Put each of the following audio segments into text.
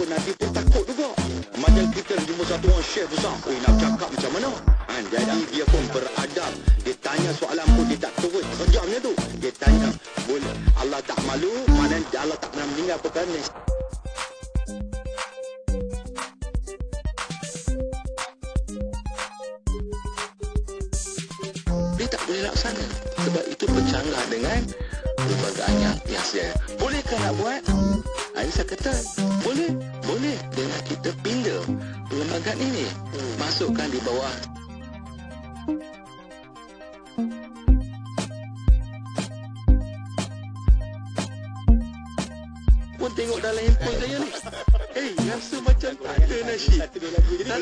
pun Nabi pun takut juga. Macam kita jumpa satu orang syekh besar, nak cakap macam mana? Jadi dia pun beradab. Dia tanya soalan pun dia tak turut. Sejamnya tu dia tanya, boleh Allah tak malu? Mana Allah tak pernah meninggal perkara ni? Dia tak boleh laksana sebab itu bercanggah dengan perlembagaan yang sedia. Bolehkah nak buat? Saya kata boleh dengan kita pindah perlembagaan ini, masukkan di bawah. Pun tengok dalam handphone saya ni, rasa macam tak ada nasyid. Satu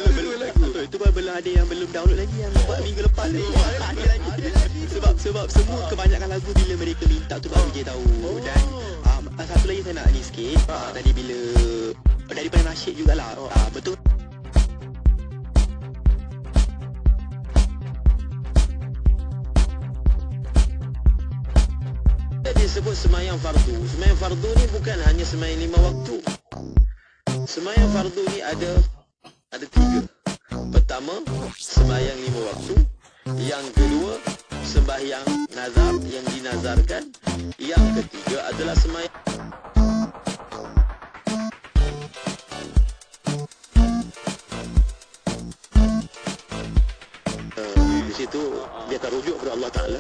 dua lagu. Itu baru ada yang belum download lagi, yang buat minggu lepas ni. Ada lagi. Sebab semua kebanyakan lagu bila mereka minta tu baru je tahu. Dan satu lagi saya nak ni sikit. Tadi bila daripada nasyid jugalah. Betul. Disebut semayang fardu. Semayang fardu ni bukan hanya semayang 5 waktu. Semayang fardu ni ada 3. Pertama, semayang 5 waktu. Yang kedua, sembahyang nazar yang dinazarkan. Yang ketiga adalah semayang. Di situ dia akan rujuk kepada Allah Ta'ala.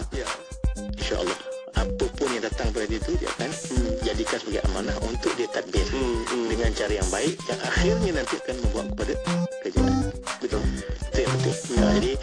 InsyaAllah. Apapun yang datang pada itu dia akan jadikan sebagai amanah untuk dia tadbir dengan cara yang baik, yang akhirnya nanti akan membawa kepada kejayaan. Betul. Itu yang penting. Jadi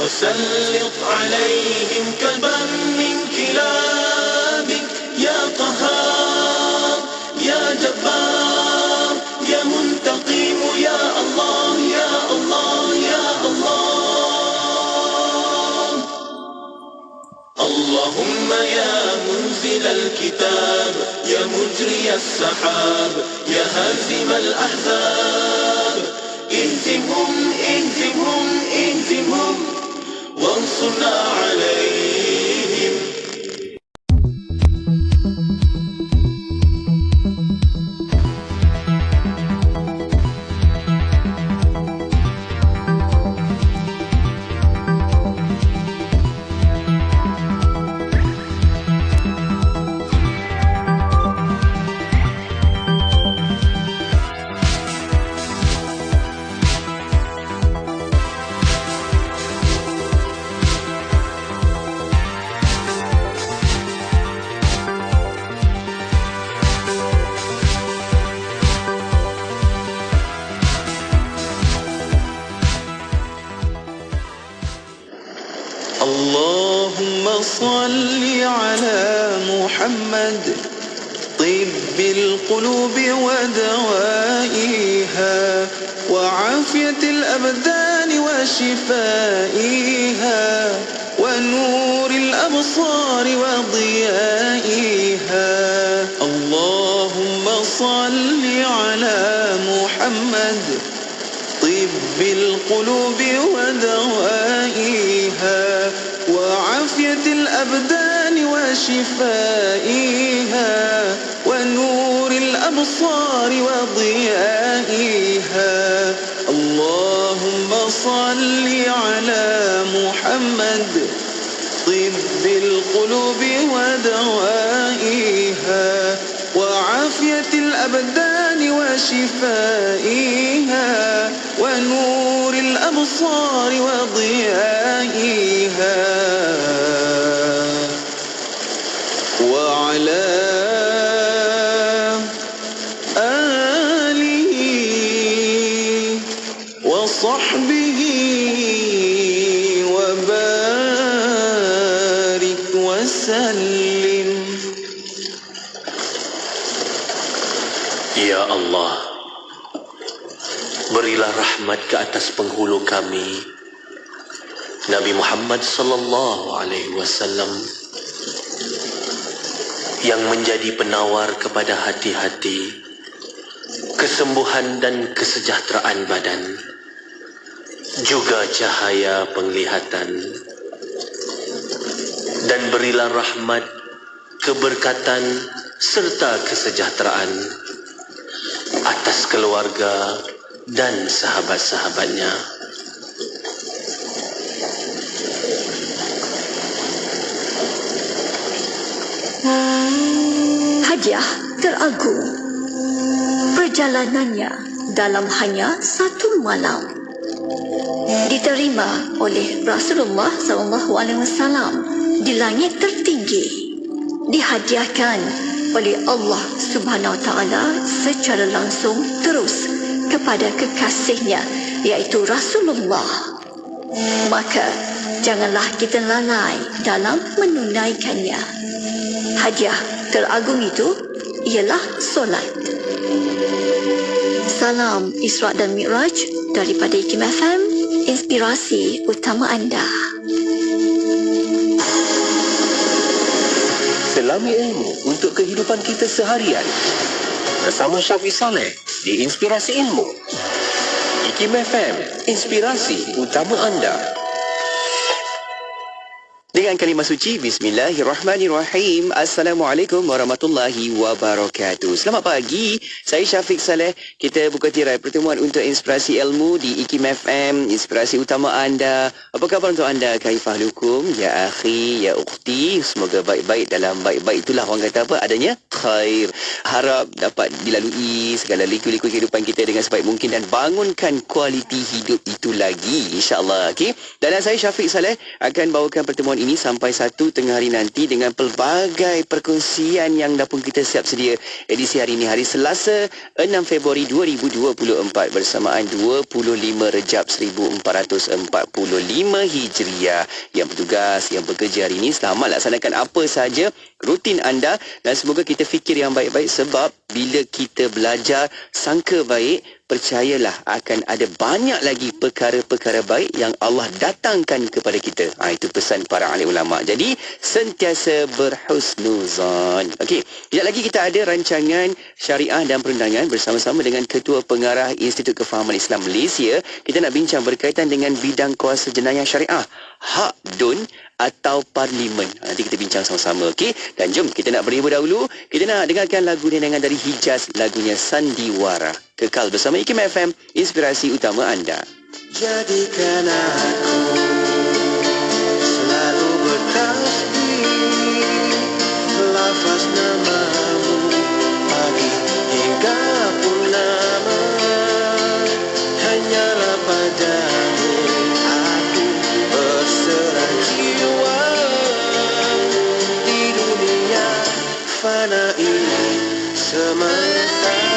وسلط عليهم كلبا من كلابك يا قهار يا جبار يا منتقم يا الله يا الله يا الله. اللهم يا منزل الكتاب يا مجري السحاب يا هازم الأحزاب اهزمهم اهزمهم اهزمهم وانصرنا عليهم. اللهم صل على محمد طب القلوب ودوائها وعافية الأبدان وشفائها ونور الأبصار وضيائها. اللهم صل على محمد طب القلوب ودوائها وعافية الأبدان وشفائها ونور الأبصار وضيائها. اللهم صل على محمد طب القلوب ودوائها وعافية الأبدان وشفائها ونور الأبصار وضيائها. وعلى Ya Allah, berilah rahmat ke atas penghulu kami, Nabi Muhammad sallallahu alaihi wasallam, yang menjadi penawar kepada hati-hati, kesembuhan dan kesejahteraan badan, juga cahaya penglihatan. Dan berilah rahmat, keberkatan serta kesejahteraan atas keluarga dan sahabat-sahabatnya. Hadiah teragung. Perjalanannya dalam hanya satu malam diterima oleh Rasulullah SAW di langit tertinggi, dihadiahkan oleh Allah Subhanahu Wa Taala secara langsung terus kepada kekasihnya, iaitu Rasulullah. Maka janganlah kita lalai dalam menunaikannya. Hadiah teragung itu ialah solat. Salam Isra dan Mi'raj daripada IKIM FM, inspirasi utama anda. Selami ilmu untuk kehidupan kita seharian. Bersama Syafiq Saleh di Inspirasi Ilmu. IKIM FM, inspirasi utama anda. Dengan kalimah suci, Bismillahirrahmanirrahim. Assalamualaikum warahmatullahi wabarakatuh. Selamat pagi, saya Syafiq Saleh. Kita buka tirai pertemuan untuk inspirasi ilmu di IKIM FM, inspirasi utama anda. Apa khabar untuk anda? Kaifah lukum, ya akhi, ya ukhti. Semoga baik-baik. Dalam baik-baik itulah orang kata apa? Adanya khair. Harap dapat dilalui segala liku-liku kehidupan kita dengan sebaik mungkin dan bangunkan kualiti hidup itu lagi, insyaAllah. Okay? Dan saya Syafiq Saleh akan bawakan pertemuan ini sampai 1 tengah hari nanti dengan pelbagai perkongsian yang dah pun kita siap sedia. Edisi hari ini, hari Selasa 6 Februari 2024 bersamaan 25 Rejab 1445 Hijriah. Yang bertugas, yang bekerja hari ini, selamat laksanakan apa sahaja rutin anda dan semoga kita fikir yang baik-baik, sebab bila kita belajar sangka baik, percayalah akan ada banyak lagi perkara-perkara baik yang Allah datangkan kepada kita. Itu pesan para alim ulama. Jadi sentiasa berhusnuzan. Okey, sekejap lagi kita ada rancangan syariah dan perundangan bersama-sama dengan Ketua Pengarah Institut Kefahaman Islam Malaysia. Kita nak bincang berkaitan dengan bidang kuasa jenayah syariah, hak dun atau parlimen. Nanti kita bincang sama-sama. Okey, dan jom kita nak berhibur dahulu. Kita nak dengarkan lagu nenengan dari Hijaz, lagunya Sandiwara. Kekal bersama IKIM FM, inspirasi utama anda. Jadikan aku selalu bertasbih, lafaz namamu pagi hingga purnama. Hanyalah padamu aku berserah jiwa di dunia fana ini sementara.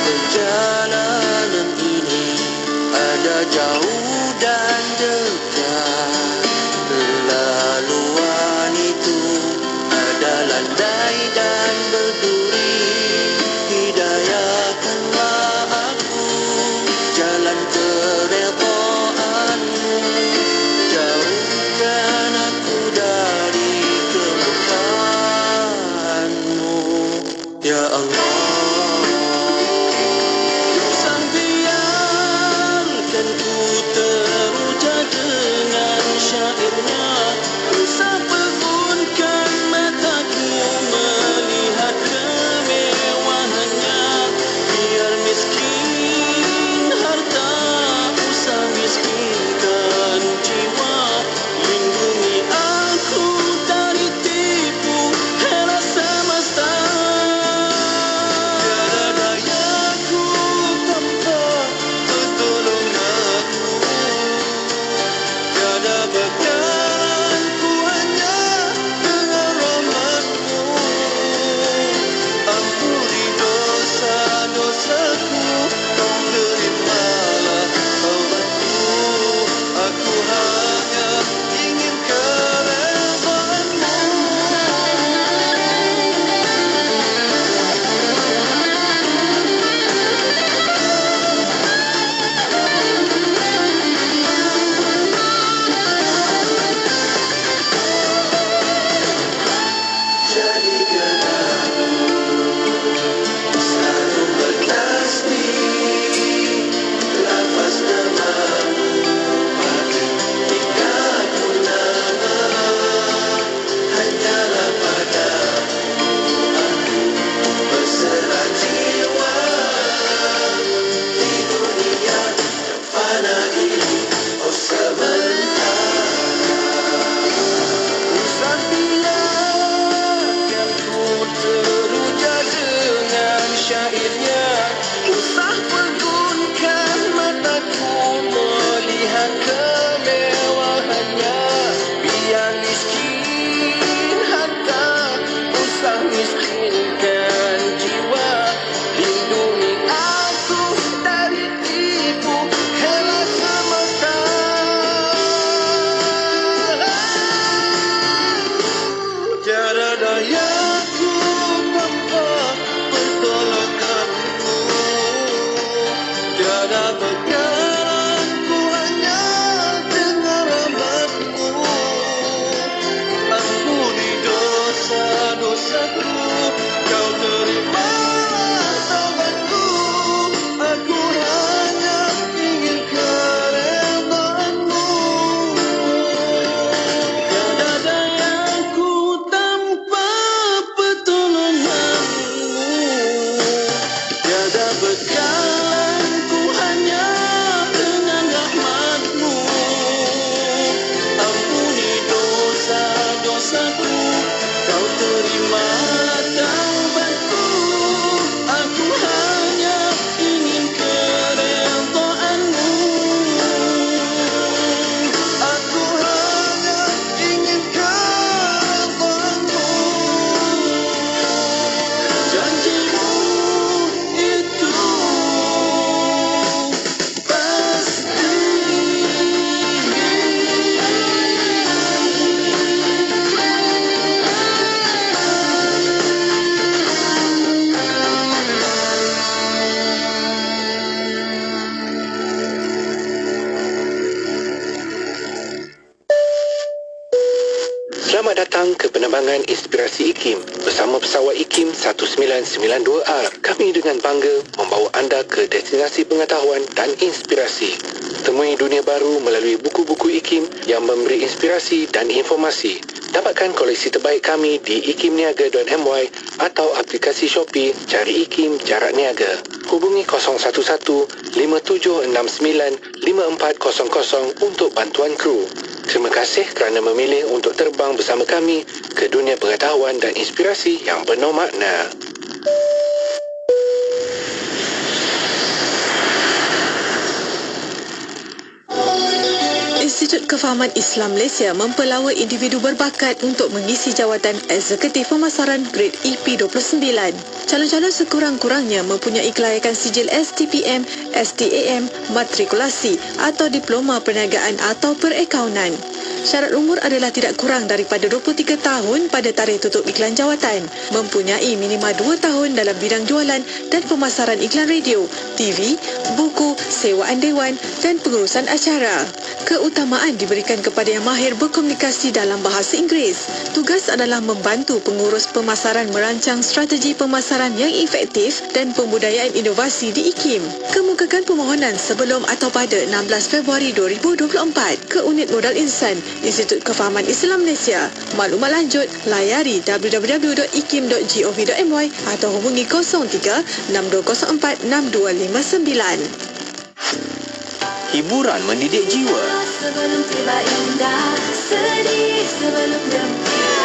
Perjalanan ini ada jauh dan dekat, laluan itu ada landai dan berduri. Hidayahkanlah aku jalan keredaanmu, jauhkan aku dari Selamat datang ke penerbangan Inspirasi IKIM bersama pesawat IKIM 1992R. Kami dengan bangga membawa anda ke destinasi pengetahuan dan inspirasi. Temui dunia baru melalui buku-buku IKIM yang memberi inspirasi dan informasi. Dapatkan koleksi terbaik kami di ikimniaga.my atau aplikasi Shopee Cari IKIM Jarak Niaga. Hubungi 011-5759-5400 untuk bantuan kru. Terima kasih kerana memilih untuk terbang bersama kami ke dunia pengetahuan dan inspirasi yang penuh makna. Institut Kefahaman Islam Malaysia mempelawa individu berbakat untuk mengisi jawatan Eksekutif Pemasaran Grade EP29. Calon-calon sekurang-kurangnya mempunyai kelayakan sijil STPM, STAM, matrikulasi atau diploma perniagaan atau perakaunan. Syarat umur adalah tidak kurang daripada 23 tahun pada tarikh tutup iklan jawatan, mempunyai minima 2 tahun dalam bidang jualan dan pemasaran iklan radio, TV, buku, sewaan dewan dan pengurusan acara. Keutamaan diberikan kepada yang mahir berkomunikasi dalam bahasa Inggeris. Tugas adalah membantu pengurus pemasaran merancang strategi pemasaran yang efektif dan pembudayaan inovasi di IKIM. Kemukakan permohonan sebelum atau pada 16 Februari 2024 ke Unit Modal Insan Institut Kefahaman Islam Malaysia. Maklumat lanjut, layari www.ikim.gov.my atau hubungi 03 6204 6259. Hiburan mendidik jiwa. Sebelum tiba indah, sedih sebelum gembira.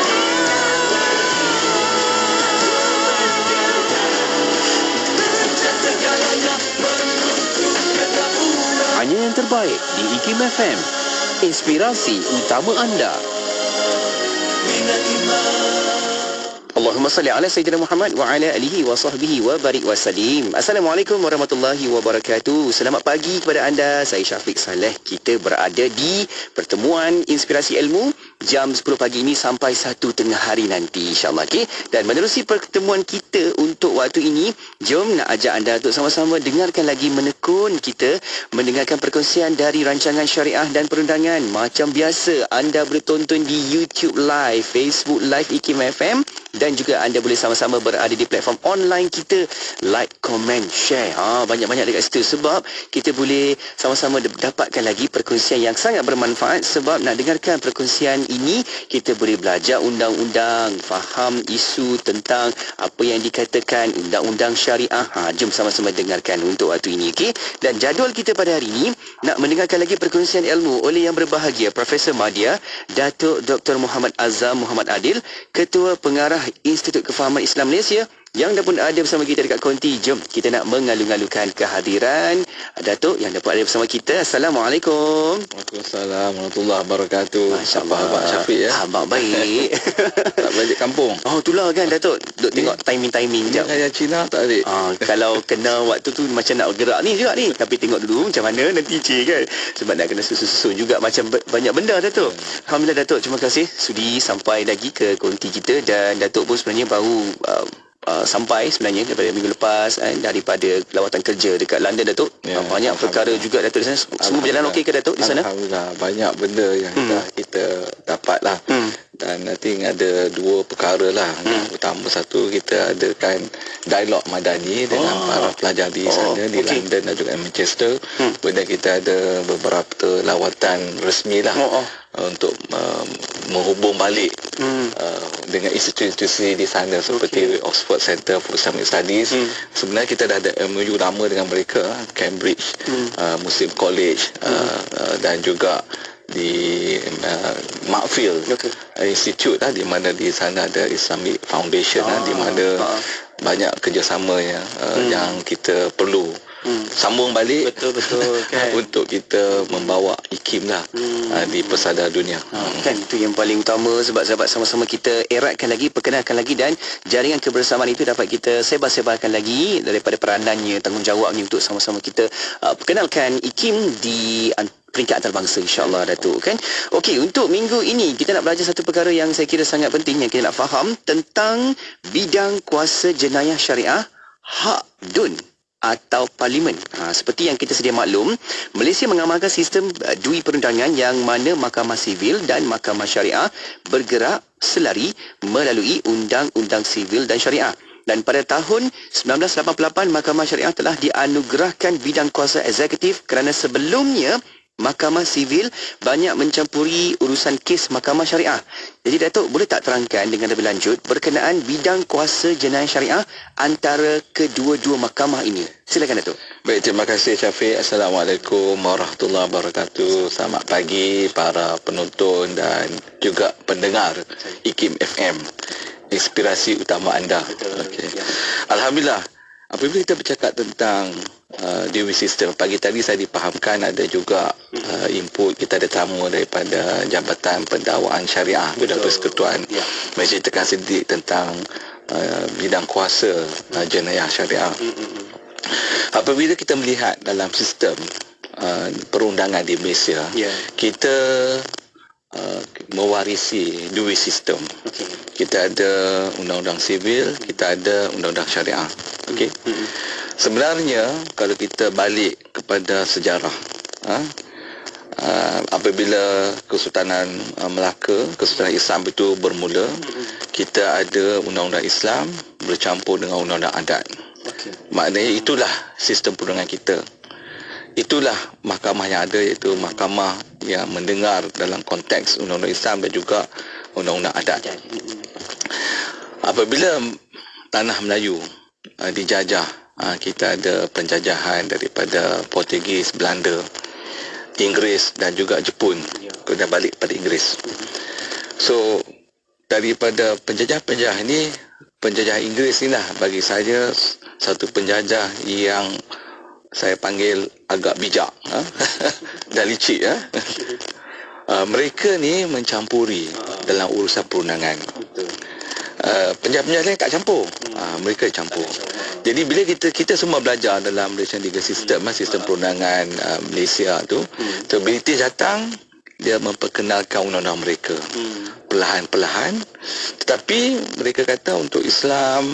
Hanya yang terbaik di IKIM FM. Inspirasi utama anda. Allahumma salli ala Sayyidina Muhammad wa ala alihi wa sahbihi wa barik wa salim. Assalamualaikum warahmatullahi wabarakatuh. Selamat pagi kepada anda. Saya Syafiq Saleh. Kita berada di pertemuan Inspirasi Ilmu jam 10 pagi ini sampai 1 tengah hari nanti, insyaAllah. Okay? Dan menerusi pertemuan kita untuk waktu ini, jom nak ajak anda untuk sama-sama dengarkan lagi, menekun kita mendengarkan perkongsian dari rancangan syariah dan perundangan. Macam biasa, anda boleh tonton di YouTube Live, Facebook Live IKIM FM, dan juga anda boleh sama-sama berada di platform online kita. Like, comment, share. Banyak-banyak dekat situ, sebab kita boleh sama-sama dapatkan lagi perkongsian yang sangat bermanfaat. Sebab nak dengarkan perkongsian ini, kita boleh belajar undang-undang, faham isu tentang apa yang dikatakan undang-undang syariah. Jom sama-sama dengarkan untuk waktu ini, okey? Dan jadual kita pada hari ini nak mendengarkan lagi perkongsian ilmu oleh yang berbahagia Profesor Madya, Datuk Dr. Muhammad Azam Muhammad Adil, Ketua Pengarah Institut Kefahaman Islam Malaysia, yang dah pun ada bersama kita dekat konti. Jom kita nak mengalu-alukan kehadiran Datuk yang dapat ada bersama kita. Assalamualaikum. Waalaikumsalam warahmatullahi wabarakatuh. Masya-Allah. Abang Syafiq ya. Abang baik. Tak balik kampung. Oh, itulah kan Datuk. Duk tengok timing-timing jap. Yang Cina tak adik. Kalau kena waktu tu macam nak bergerak ni juga ni. Tapi tengok dulu macam mana nanti cik kan. Sebab nak kena susun-susun juga macam banyak benda Datuk. Alhamdulillah Datuk, terima kasih sudi sampai lagi ke konti kita. Dan Datuk pun sebenarnya baru sampai sebenarnya daripada minggu lepas daripada lawatan kerja dekat London Datuk. Banyak perkara juga Datuk di sana. Semua berjalan okey ke Datuk di sana? Alhamdulillah, banyak benda yang kita dapat lah. Dan nanti ada 2 perkara lah. Utama satu, kita adakan dialog madani dengan para pelajar di sana di London dan juga Manchester. Kemudian kita ada beberapa lawatan resmi lah untuk menghubung balik dengan institusi di sana seperti Oxford Center for Islamic Studies. Sebenarnya kita dah ada MOU lama dengan mereka, Cambridge Muslim College, dan juga di Markfield Institute lah, di mana di sana ada Islamic Foundation di mana banyak kerjasama yang kita perlu sambung balik betul kan? untuk kita membawa IKIM lah di pesada dunia. Kan itu yang paling utama, sebab sahabat sama-sama kita eratkan lagi, perkenalkan lagi, dan jaringan kebersamaan itu dapat kita sebar-sebarkan lagi daripada peranannya, tanggungjawabnya untuk sama-sama kita perkenalkan IKIM di peringkat antarabangsa, insya-Allah Datuk kan. Okey, untuk minggu ini kita nak belajar satu perkara yang saya kira sangat penting yang kita nak faham tentang bidang kuasa jenayah syariah, hak dun. atau parlimen. Seperti yang kita sedia maklum, Malaysia mengamalkan sistem dui perundangan yang mana Mahkamah Sivil dan Mahkamah Syariah bergerak selari melalui Undang-Undang Sivil dan Syariah. Dan pada tahun 1988, Mahkamah Syariah telah dianugerahkan bidang kuasa eksekutif kerana sebelumnya Mahkamah Sivil banyak mencampuri urusan kes Mahkamah Syariah. Jadi Datuk, boleh tak terangkan dengan lebih lanjut berkenaan bidang kuasa jenayah syariah antara kedua-dua mahkamah ini? Silakan Datuk. Baik, terima kasih Syafiq. Assalamualaikum warahmatullahi wabarakatuh. Selamat pagi para penonton dan juga pendengar IKIM FM. Inspirasi utama anda. Okay. Alhamdulillah, apabila kita bercakap tentang DUI sistem, pagi tadi saya dipahamkan ada juga input, kita ada tamu daripada Jabatan Pendakwaan Syariah, Bidang Persekutuan. Menceritakan sedikit tentang bidang kuasa jenayah syariah. Apabila kita melihat dalam sistem perundangan di Malaysia, kita mewarisi dua sistem. Kita ada undang-undang sivil, kita ada undang-undang syariah. Okey. Sebenarnya kalau kita balik kepada sejarah, apabila Kesultanan Melaka, Kesultanan Islam itu bermula, kita ada undang-undang Islam bercampur dengan undang-undang adat. Maknanya itulah sistem perundangan kita. Itulah mahkamah yang ada, iaitu mahkamah yang mendengar dalam konteks undang-undang Islam dan juga undang-undang adat. Apabila tanah Melayu dijajah, kita ada penjajahan daripada Portugis, Belanda, Inggeris dan juga Jepun. Kena balik pada Inggeris. So daripada penjajah-penjajah ini, penjajah Inggeris inilah bagi saya satu penjajah yang saya panggil agak bijak dan licik. Mereka ni mencampuri dalam urusan perundangan. Penjajah-penjajah lain tak campur, mereka campur. Jadi bila kita semua belajar dalam Malaysian legal system, sistem perundangan Malaysia tu, so British datang, dia memperkenalkan undang-undang mereka perlahan-perlahan. Tetapi mereka kata untuk Islam,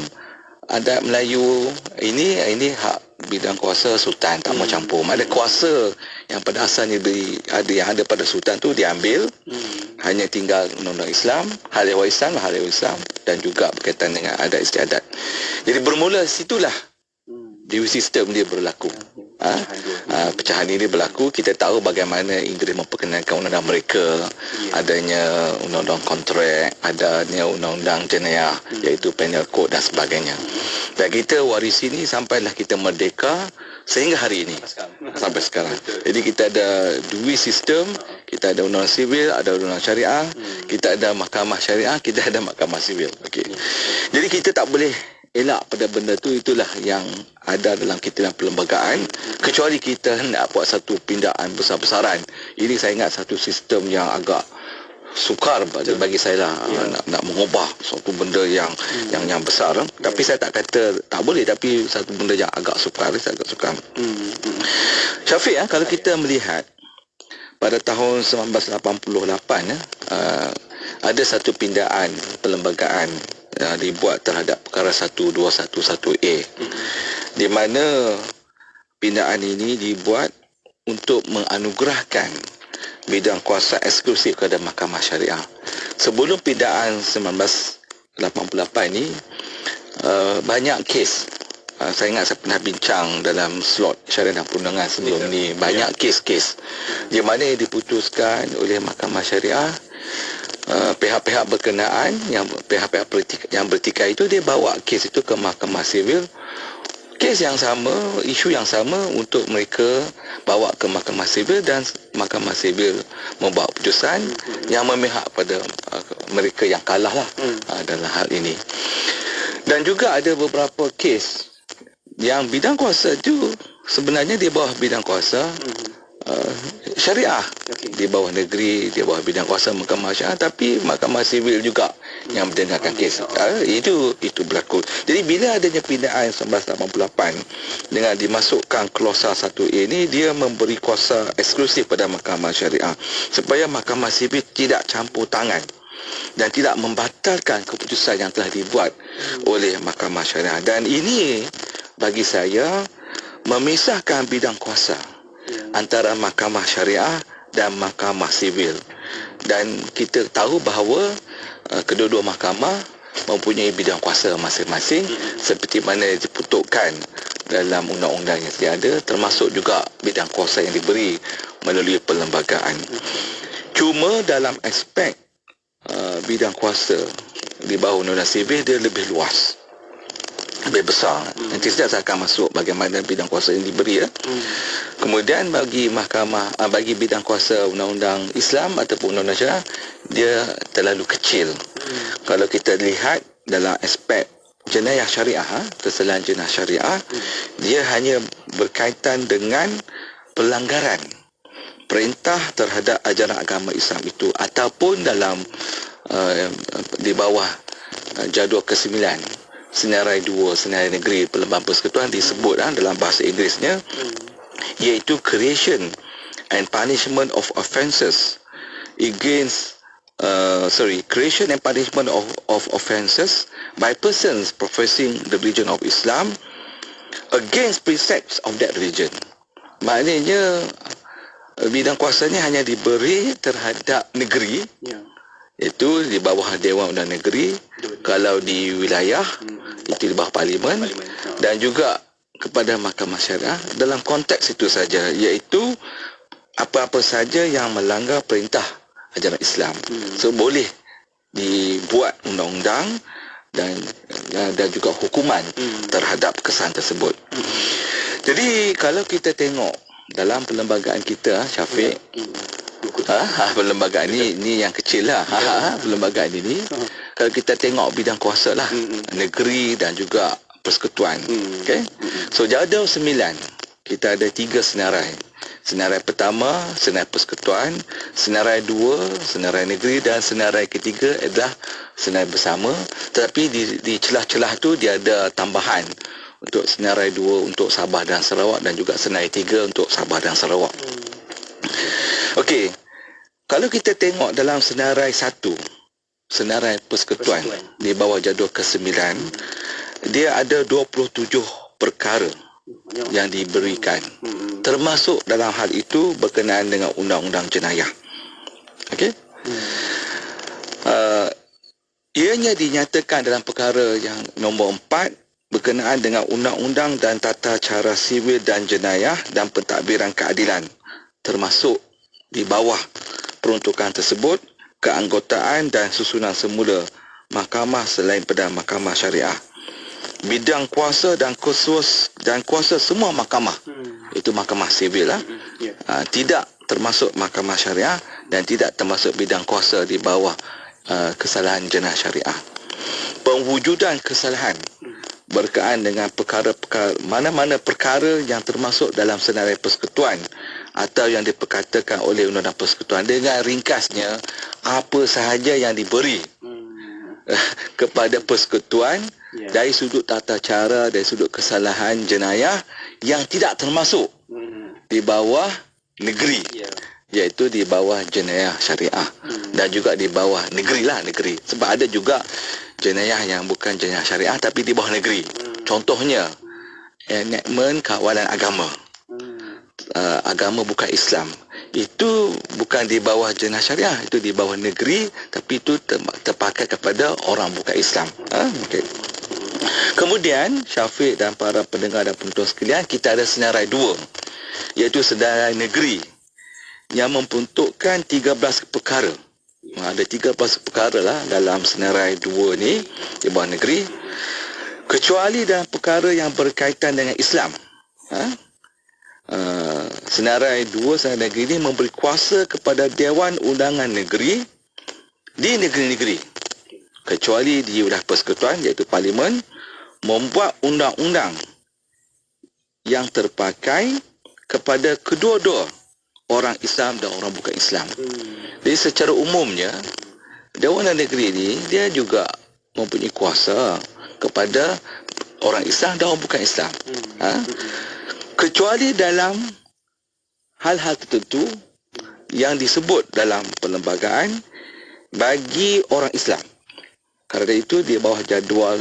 adat Melayu, ini hak bidang kuasa Sultan, tak mau campur. Ada kuasa yang pada asalnya yang ada pada Sultan tu diambil, hanya tinggal undang-undang Islam, hal ehwal Islam dan juga berkaitan dengan adat istiadat. Jadi bermula situlah DUI sistem dia berlaku. Pecahan ini berlaku. Kita tahu bagaimana Inggeris memperkenalkan undang-undang mereka, adanya undang-undang kontrak, adanya undang-undang jenayah, iaitu penal code dan sebagainya. Dan kita warisi ini sampailah kita merdeka sehingga hari ini, sampai sekarang. Jadi kita ada dua sistem, kita ada undang-undang sivil, ada undang-undang syariah, kita ada mahkamah syariah, kita ada mahkamah sivil. Okey. Jadi kita tak boleh elak pada benda tu. Itulah yang ada dalam kita dalam perlembagaan, kecuali kita nak buat satu pindaan besar-besaran. Ini saya ingat satu sistem yang agak sukar bagi saya lah, nak mengubah suatu benda yang besar. Tapi saya tak kata tak boleh, tapi satu benda yang agak sukar, saya agak sukar. Syafiq, kalau kita melihat pada tahun 1988 ada satu pindaan perlembagaan dibuat terhadap perkara 1211A, di mana pindaan ini dibuat untuk menganugerahkan bidang kuasa eksklusif kepada Mahkamah Syariah. Sebelum pindaan 1988 ini, banyak kes, saya ingat saya pernah bincang dalam slot syariah dan perundangan sebelum ni, banyak kes-kes di mana diputuskan oleh Mahkamah Syariah. Pihak-pihak berkenaan, pihak-pihak yang bertikai itu, dia bawa kes itu ke Mahkamah Sivil, kes yang sama, isu yang sama, untuk mereka bawa ke Mahkamah Sivil, dan Mahkamah Sivil membawa putusan yang memihak pada mereka yang kalah lah dalam hal ini. Dan juga ada beberapa kes yang bidang kuasa itu sebenarnya di bawah bidang kuasa syariah, di bawah negeri, di bawah bidang kuasa Mahkamah Syariah, tapi Mahkamah Sivil juga yang mendengarkan kes. Itu berlaku. Jadi bila adanya pindaan 1988 dengan dimasukkan klausa 1A ini, dia memberi kuasa eksklusif pada Mahkamah Syariah supaya Mahkamah Sivil tidak campur tangan dan tidak membatalkan keputusan yang telah dibuat oleh Mahkamah Syariah. Dan ini bagi saya memisahkan bidang kuasa antara mahkamah syariah dan mahkamah sivil. Dan kita tahu bahawa kedua-dua mahkamah mempunyai bidang kuasa masing-masing seperti mana diputuskan dalam undang-undang yang sedia ada, termasuk juga bidang kuasa yang diberi melalui perlembagaan. Cuma dalam aspek bidang kuasa di bawah undang-undang sivil dia lebih luas, lebih besar. Nanti saya akan masuk bagaimana bidang kuasa yang diberi. Kemudian bagi mahkamah, bagi bidang kuasa undang-undang Islam ataupun undang-undang syariah, dia terlalu kecil. Kalau kita lihat dalam aspek jenayah syariah, kesalahan jenayah syariah, dia hanya berkaitan dengan pelanggaran perintah terhadap ajaran agama Islam itu, ataupun dalam di bawah jadual ke-9 senarai 2 senarai negeri Perlembagaan Persekutuan disebut dalam bahasa Inggerisnya, iaitu creation and punishment of offences against creation and punishment of offences by persons professing the religion of Islam against precepts of that religion. Maknanya bidang kuasanya hanya diberi terhadap negeri, iaitu di bawah Dewan Undang Negeri. Kalau di wilayah itu di bawah Parlimen, dan juga kepada mahkamah syariah dalam konteks itu saja, iaitu apa-apa saja yang melanggar perintah ajaran Islam. So boleh dibuat undang-undang dan juga hukuman terhadap kesan tersebut. Jadi kalau kita tengok dalam perlembagaan kita, Syafiq, perlembagaan ini yang kecil lah. Perlembagaan ini, kalau kita tengok bidang kuasa lah, negeri dan juga persekutuan. Okay? So jadual 9 kita ada 3 senarai. Senarai pertama, senarai persekutuan. Senarai 2, senarai negeri. Dan senarai ketiga adalah senarai bersama. Tetapi di celah-celah tu dia ada tambahan untuk senarai 2 untuk Sabah dan Sarawak, dan juga senarai 3 untuk Sabah dan Sarawak. Okey, kalau kita tengok dalam senarai 1, senarai persekutuan di bawah jadual ke-9, dia ada 27 perkara yang diberikan, termasuk dalam hal itu berkenaan dengan undang-undang jenayah. Okey, ianya dinyatakan dalam perkara yang nombor 4 berkenaan dengan undang-undang dan tata cara sivil dan jenayah dan pentadbiran keadilan, termasuk di bawah peruntukan tersebut keanggotaan dan susunan semula mahkamah selain pada mahkamah syariah, bidang kuasa dan kuasa semua mahkamah, itu mahkamah sivil tidak termasuk mahkamah syariah, dan tidak termasuk bidang kuasa di bawah kesalahan jenayah syariah. Pewujudan kesalahan berkaitan dengan perkara-perkara, mana-mana perkara yang termasuk dalam senarai persekutuan atau yang diperkatakan oleh Undang-Undang Persekutuan, dengan ringkasnya apa sahaja yang diberi kepada persekutuan dari sudut tata cara, dari sudut kesalahan jenayah yang tidak termasuk di bawah negeri, iaitu di bawah jenayah syariah, dan juga di bawah negeri. Sebab ada juga jenayah yang bukan jenayah syariah tapi di bawah negeri. Contohnya enactment kawalan agama, agama bukan Islam, itu bukan di bawah jenayah syariah, itu di bawah negeri, tapi itu terpakai kepada orang bukan Islam. Okay. Kemudian Syafiq dan para pendengar dan penonton sekalian, kita ada senarai 2, iaitu senarai negeri yang memperuntukkan 13 perkara. Ada 13 perkara lah dalam senarai 2 ni di bawah negeri, kecuali dalam perkara yang berkaitan dengan Islam. Senarai 2 senarai negeri ini memberi kuasa kepada Dewan Undangan Negeri di negeri-negeri, kecuali di wilayah persekutuan iaitu Parlimen, membuat undang-undang yang terpakai kepada kedua-dua orang Islam dan orang bukan Islam. Jadi secara umumnya Dewan Negeri ini dia juga mempunyai kuasa kepada orang Islam dan orang bukan Islam. Kecuali dalam hal-hal tertentu yang disebut dalam perlembagaan bagi orang Islam. Kerana itu di bawah jadual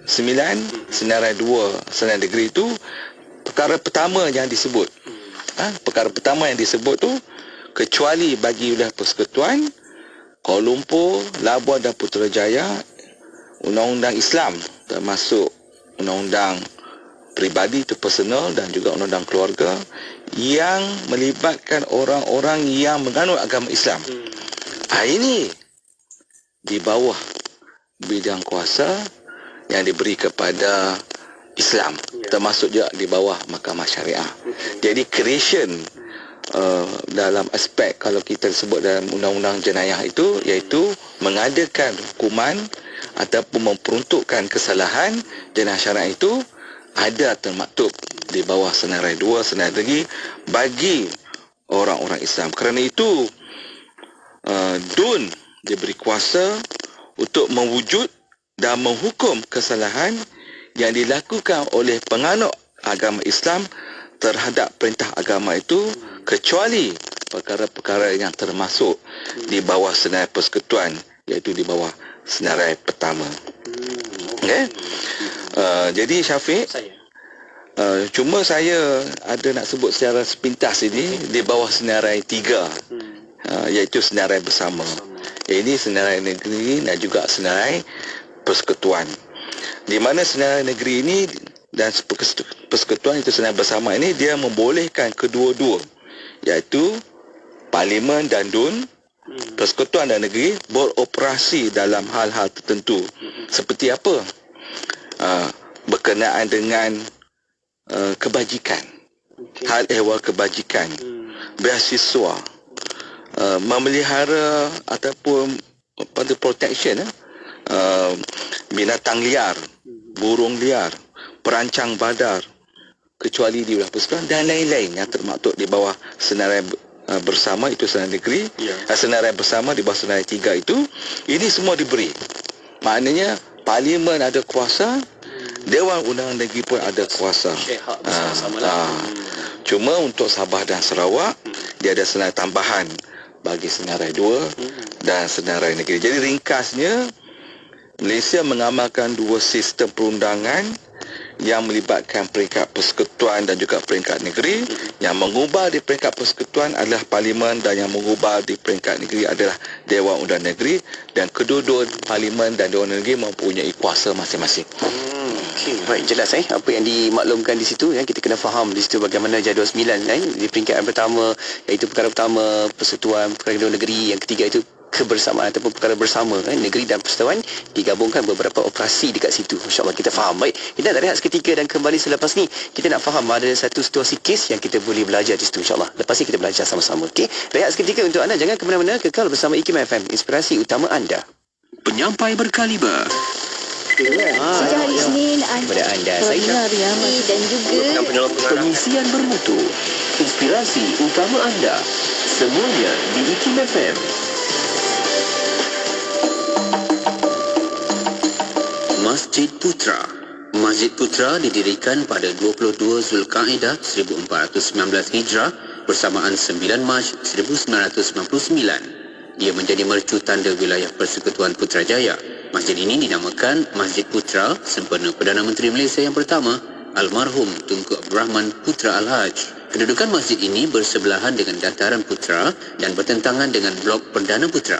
9 senarai 2 senarai negeri itu perkara pertama yang disebut. Perkara pertama yang disebut tu, kecuali bagi wilayah persekutuan Kuala Lumpur, Labuan dan Putrajaya, undang-undang Islam termasuk undang-undang peribadi itu personal dan juga undang-undang keluarga yang melibatkan orang-orang yang menganut agama Islam. Ini di bawah bidang kuasa yang diberi kepada Islam, termasuk juga di bawah Mahkamah Syariah. Jadi creation dalam aspek kalau kita sebut dalam undang-undang jenayah itu, iaitu mengadakan hukuman ataupun memperuntukkan kesalahan jenayah syariah itu ada termaktub di bawah senarai 2 senarai 3 bagi orang-orang Islam. Kerana itu DUN diberi kuasa untuk mewujud dan menghukum kesalahan yang dilakukan oleh penganut agama Islam terhadap perintah agama itu, kecuali perkara-perkara yang termasuk di bawah senarai persekutuan, iaitu di bawah senarai pertama. Okay? Jadi Syafiq, cuma saya ada nak sebut secara sepintas ini di bawah senarai 3, iaitu senarai bersama. Ini senarai negeri dan juga senarai persekutuan. Di mana senarai negeri ini dan persekutuan itu senarai bersama ini, dia membolehkan kedua-dua, iaitu Parlimen dan DUN, persekutuan dan negeri beroperasi dalam hal-hal tertentu. Seperti apa? Berkenaan dengan kebajikan, hal ehwal kebajikan, beasiswa, memelihara ataupun protection binatang liar, burung liar, perancang badar, kecuali di wilayah persekutuan dan lain-lain yang termaktub di bawah senarai bersama, itu senarai negeri. Senarai bersama di bawah senarai 3 itu, ini semua diberi. Maknanya Parlimen ada kuasa, Dewan Undangan Negeri pun ada kuasa. Cuma untuk Sabah dan Sarawak, dia ada senarai tambahan bagi senarai 2 dan senarai negeri. Jadi ringkasnya, Malaysia mengamalkan 2 sistem perundangan yang melibatkan peringkat persekutuan dan juga peringkat negeri. Yang mengubah di peringkat persekutuan adalah Parlimen dan yang mengubah di peringkat negeri adalah Dewan Undangan Negeri, dan kedua-dua Parlimen dan Dewan Negeri mempunyai kuasa masing-masing. Okey, baik, jelas apa yang dimaklumkan di situ, kita kena faham di situ bagaimana jadual 9 di peringkat yang pertama, iaitu perkara pertama persekutuan, perkara kedua negeri, yang ketiga itu kebersamaan ataupun perkara bersama negeri dan persekutuan, digabungkan beberapa operasi dekat situ. Insya-Allah kita faham. Baik, kita nak rehat seketika dan kembali selepas ni kita nak faham ada satu situasi kes yang kita boleh belajar di situ, insya-Allah. Lepas ni kita belajar sama-sama. Okey, rehat seketika untuk anda, jangan ke mana-mana, kekal bersama IKIM FM, inspirasi utama anda. Penyampai berkaliber. Sejak hari Isnin Kepada anda, saya dan juga Pengisian bermutu. Inspirasi utama anda. Semuanya di IKIM FM. Masjid Putra. Masjid Putra didirikan pada 22 Zulkaidah 1419 Hijrah bersamaan 9 Mac 1999. Dia menjadi mercu tanda wilayah Persekutuan Putrajaya. Masjid ini dinamakan Masjid Putra sempena Perdana Menteri Malaysia yang pertama, almarhum Tunku Abdul Rahman Putra Al-Haj. Kedudukan masjid ini bersebelahan dengan dataran Putra dan bertentangan dengan blok Perdana Putra.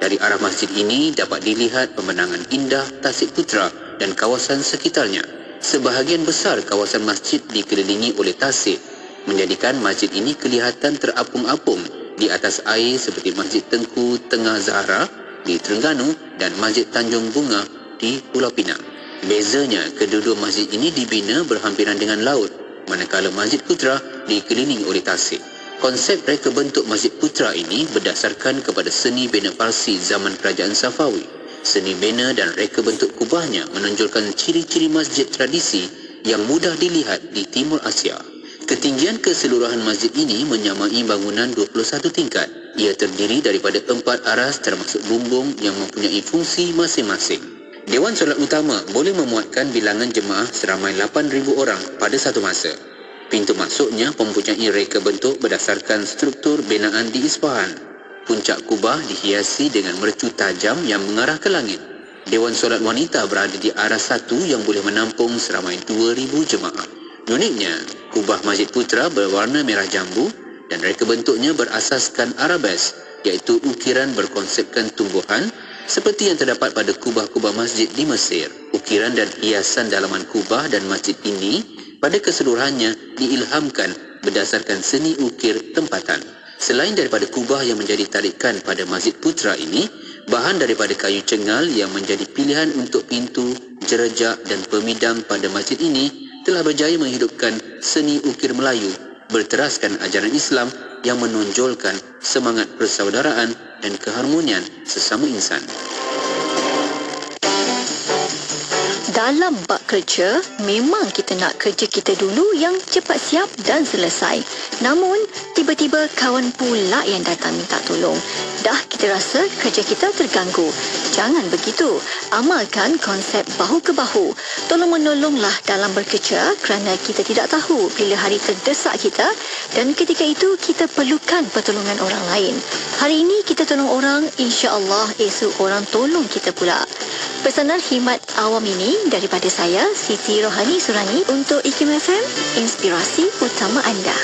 Dari arah masjid ini dapat dilihat pemandangan indah Tasik Putra dan kawasan sekitarnya. Sebahagian besar kawasan masjid dikelilingi oleh tasik, menjadikan masjid ini kelihatan terapung-apung di atas air seperti Masjid Tengku Tengah Zahra di Terengganu dan Masjid Tanjung Bunga di Pulau Pinang. Bezanya, kedua-dua masjid ini dibina berhampiran dengan laut, manakala Masjid Putra dikelilingi oleh tasik. Konsep reka bentuk Masjid Putra ini berdasarkan kepada seni bina Parsi zaman Kerajaan Safawi. Seni bina dan reka bentuk kubahnya menonjolkan ciri-ciri masjid tradisi yang mudah dilihat di Timur Asia. Ketinggian keseluruhan masjid ini menyamai bangunan 21 tingkat. Ia terdiri daripada 4 aras termasuk bumbung yang mempunyai fungsi masing-masing. Dewan Solat Utama boleh memuatkan bilangan jemaah seramai 8,000 orang pada satu masa. Pintu masuknya mempunyai reka bentuk berdasarkan struktur binaan di Isfahan. Puncak kubah dihiasi dengan mercu tajam yang mengarah ke langit. Dewan Solat Wanita berada di aras satu yang boleh menampung seramai 2,000 jemaah. Uniknya, kubah Masjid Putra berwarna merah jambu dan reka bentuknya berasaskan arabes, iaitu ukiran berkonsepkan tumbuhan seperti yang terdapat pada kubah-kubah masjid di Mesir. Ukiran dan hiasan dalaman kubah dan masjid ini pada keseluruhannya diilhamkan berdasarkan seni ukir tempatan. Selain daripada kubah yang menjadi tarikan pada Masjid Putra ini, bahan daripada kayu cengal yang menjadi pilihan untuk pintu, jerejak dan pemidang pada masjid ini telah berjaya menghidupkan seni ukir Melayu berteraskan ajaran Islam yang menonjolkan semangat persaudaraan dan keharmonian sesama insan. Dalam bab kerja, memang kita nak kerja kita dulu yang cepat siap dan selesai. Namun, tiba-tiba kawan pula yang datang minta tolong. Dah kita rasa kerja kita terganggu. Jangan begitu. Amalkan konsep bahu ke bahu. Tolong-menolonglah dalam bekerja kerana kita tidak tahu bila hari terdesak kita dan ketika itu kita perlukan pertolongan orang lain. Hari ini kita tolong orang, insya-Allah esok orang tolong kita pula. Pesanan khidmat awam ini daripada saya, Siti Rohani Surani untuk IKIM FM, inspirasi utama anda.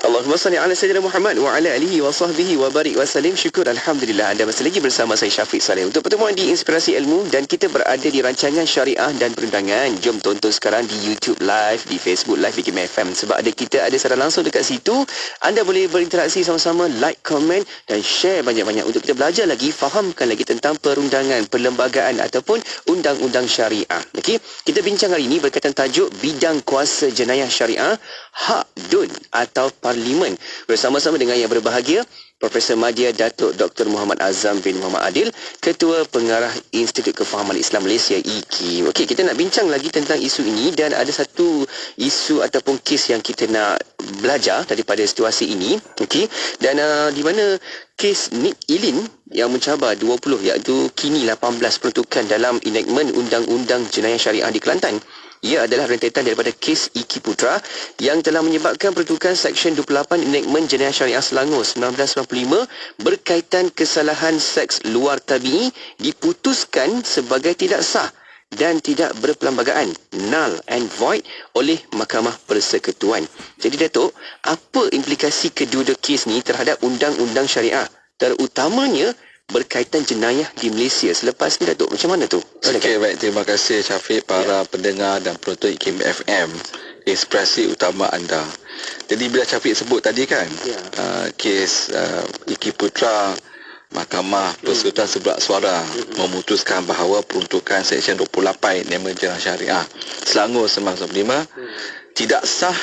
Allahumma salli ala Sayyidina Muhammad wa ala alihi wa sahbihi wa barik wa salim. Syukur Alhamdulillah anda masih lagi bersama saya Syafiq Saleh untuk pertemuan di Inspirasi Ilmu dan kita berada di rancangan syariah dan perundangan. Jom tonton sekarang di YouTube Live, di Facebook Live IKIM FM sebab kita ada siaran langsung dekat situ. Anda boleh berinteraksi sama-sama, like, komen dan share banyak-banyak untuk kita belajar lagi, fahamkan lagi tentang perundangan, perlembagaan ataupun undang-undang syariah. Okey, kita bincang hari ini berkaitan tajuk bidang kuasa jenayah syariah, hak dun atau Parlimen bersama-sama dengan yang berbahagia Profesor Madya Datuk Dr. Muhammad Azam bin Muhammad Adil, Ketua Pengarah Institut Kefahaman Islam Malaysia IKIM. Okey, kita nak bincang lagi tentang isu ini dan ada satu isu ataupun kes yang kita nak belajar daripada situasi ini. Okey, dan di mana kes Nik Ilin yang mencabar 20 iaitu kini 18 peruntukan dalam enactment Undang-Undang Jenayah Syariah di Kelantan. Ia adalah rentetan daripada kes Iki Putra yang telah menyebabkan peruntukan Seksyen 28 Enactment Jenayah Syariah Selangor 1995 berkaitan kesalahan seks luar tabi'i diputuskan sebagai tidak sah dan tidak berperlembagaan, null and void oleh Mahkamah Persekutuan. Jadi Datuk, apa implikasi kedua-dua kes ni terhadap undang-undang syariah, terutamanya berkaitan jenayah di Malaysia selepas ni Datuk? Macam mana tu? Okey, baik, terima kasih Syafiq, para pendengar dan penonton IKIM FM, inspirasi utama anda. Jadi bila Syafiq sebut tadi kan, kes Iki Putra, Mahkamah Persekutuan sebelah suara memutuskan bahawa peruntukan Seksyen 28 Enactment Jenayah Syariah Selangor 1995 tidak sah,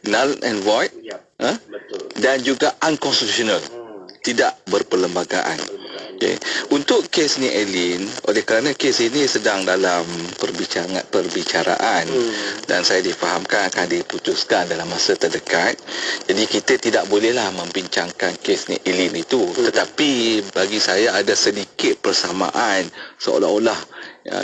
null and void, dan juga unconstitutional, tidak berperlembagaan. Okay. Untuk kes ni Elin, oleh kerana kes ini sedang dalam perbicaraan dan saya difahamkan akan diputuskan dalam masa terdekat, jadi kita tidak bolehlah membincangkan kes ni Elin itu. Tetapi bagi saya ada sedikit persamaan, seolah-olah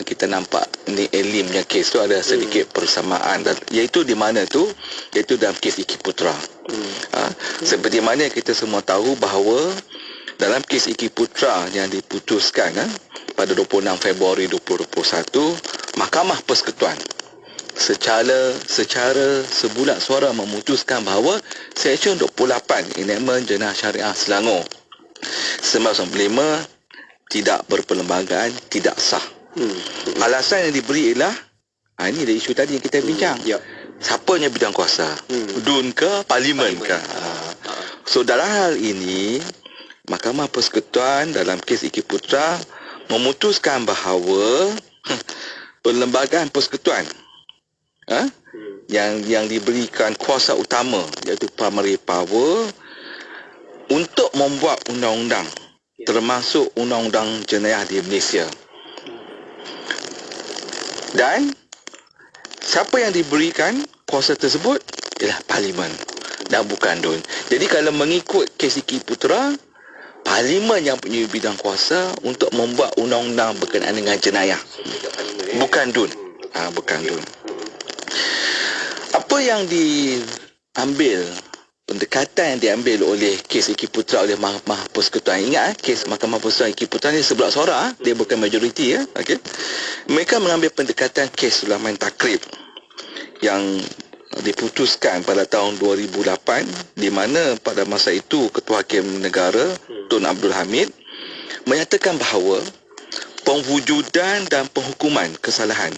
kita nampak ni Elin punya kes tu ada sedikit persamaan, iaitu di mana tu, iaitu dalam kes Iki Putra. Seperti mana kita semua tahu bahawa dalam kes Iki Putra yang diputuskan pada 26 Februari 2021, Mahkamah Persekutuan secara sebulat suara memutuskan bahawa Seksyen 28 Enactment Jenayah Syariah Selangor 1995 tidak berperlembagaan, tidak sah. Alasan yang diberi ialah ini ada isu tadi yang kita bincang. Siapa yang bidang kuasa? DUN ke Parlimen ke? So dalam hal ini Mahkamah Persekutuan dalam kes Iki Putra memutuskan bahawa perlembagaan persekutuan yang diberikan kuasa utama, iaitu primary power, untuk membuat undang-undang, termasuk undang-undang jenayah di Malaysia. Dan siapa yang diberikan kuasa tersebut ialah Parlimen dan bukan DUN. Jadi kalau mengikut kes Iki Putra, Parlimen yang punya bidang kuasa untuk membuat undang-undang berkenaan dengan jenayah, bukan DUN. Bukan DUN. Apa yang diambil pendekatan yang diambil oleh kes Iki Putra oleh Mahkamah Persekutuan. Ingat kes Mahkamah Persekutuan Iki Putra ni sebelah suara, dia bukan majoriti ya. Okey. Mereka mengambil pendekatan kes Sulaiman Takrib yang diputuskan pada tahun 2008, di mana pada masa itu Ketua Hakim Negara Tun Abdul Hamid menyatakan bahawa pengwujudan dan penghukuman kesalahan,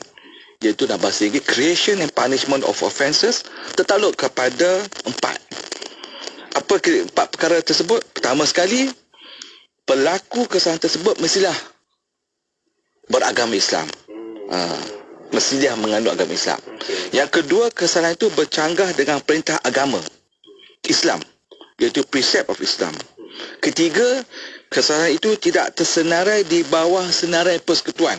iaitu dalam bahasa Inggeris creation and punishment of offences, tertakluk kepada empat perkara tersebut. Pertama sekali, pelaku kesalahan tersebut mestilah beragama Islam. Mestilah mengandung agama Islam. Yang kedua, kesalahan itu bercanggah dengan perintah agama Islam, iaitu precept of Islam. Ketiga, kesalahan itu tidak tersenarai di bawah senarai persekutuan.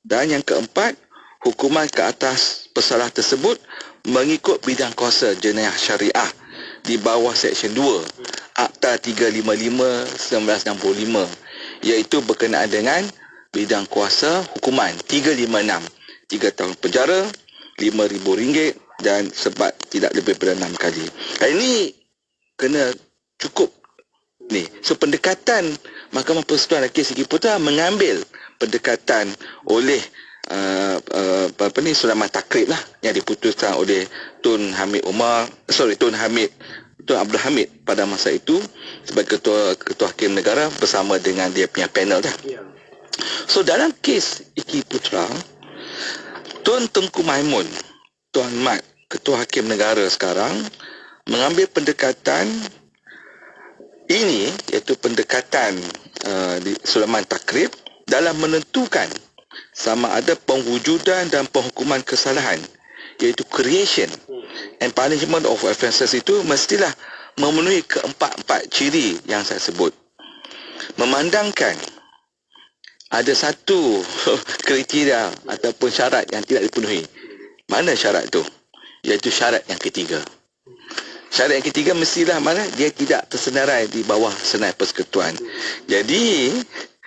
Dan yang keempat, hukuman ke atas pesalahan tersebut mengikut bidang kuasa jenayah syariah di bawah Seksyen 2 Akta 355/1965, iaitu berkenaan dengan bidang kuasa hukuman 356, 3 tahun penjara, RM5,000 dan sebat tidak lebih daripada 6 kali. Ini kena cukup ni. So pendekatan Mahkamah Persekutuan kes Iki Putra mengambil pendekatan oleh Sulaiman Takrib lah, yang diputuskan oleh Tun Abdul Hamid pada masa itu sebagai Ketua Hakim Negara bersama dengan dia punya panel dah. So dalam kes Iki Putra, Tun Tengku Maimun, Tuan Mat, Ketua Hakim Negara sekarang, mengambil pendekatan ini, iaitu pendekatan Sulaiman Takrib dalam menentukan sama ada pengwujudan dan penghukuman kesalahan, iaitu creation and punishment of offences itu mestilah memenuhi keempat-empat ciri yang saya sebut. Memandangkan ada satu kriteria ataupun syarat yang tidak dipenuhi. Mana syarat itu? Iaitu syarat yang ketiga. Syarat yang ketiga mestilah mana? Dia tidak tersenarai di bawah senarai persekutuan. Jadi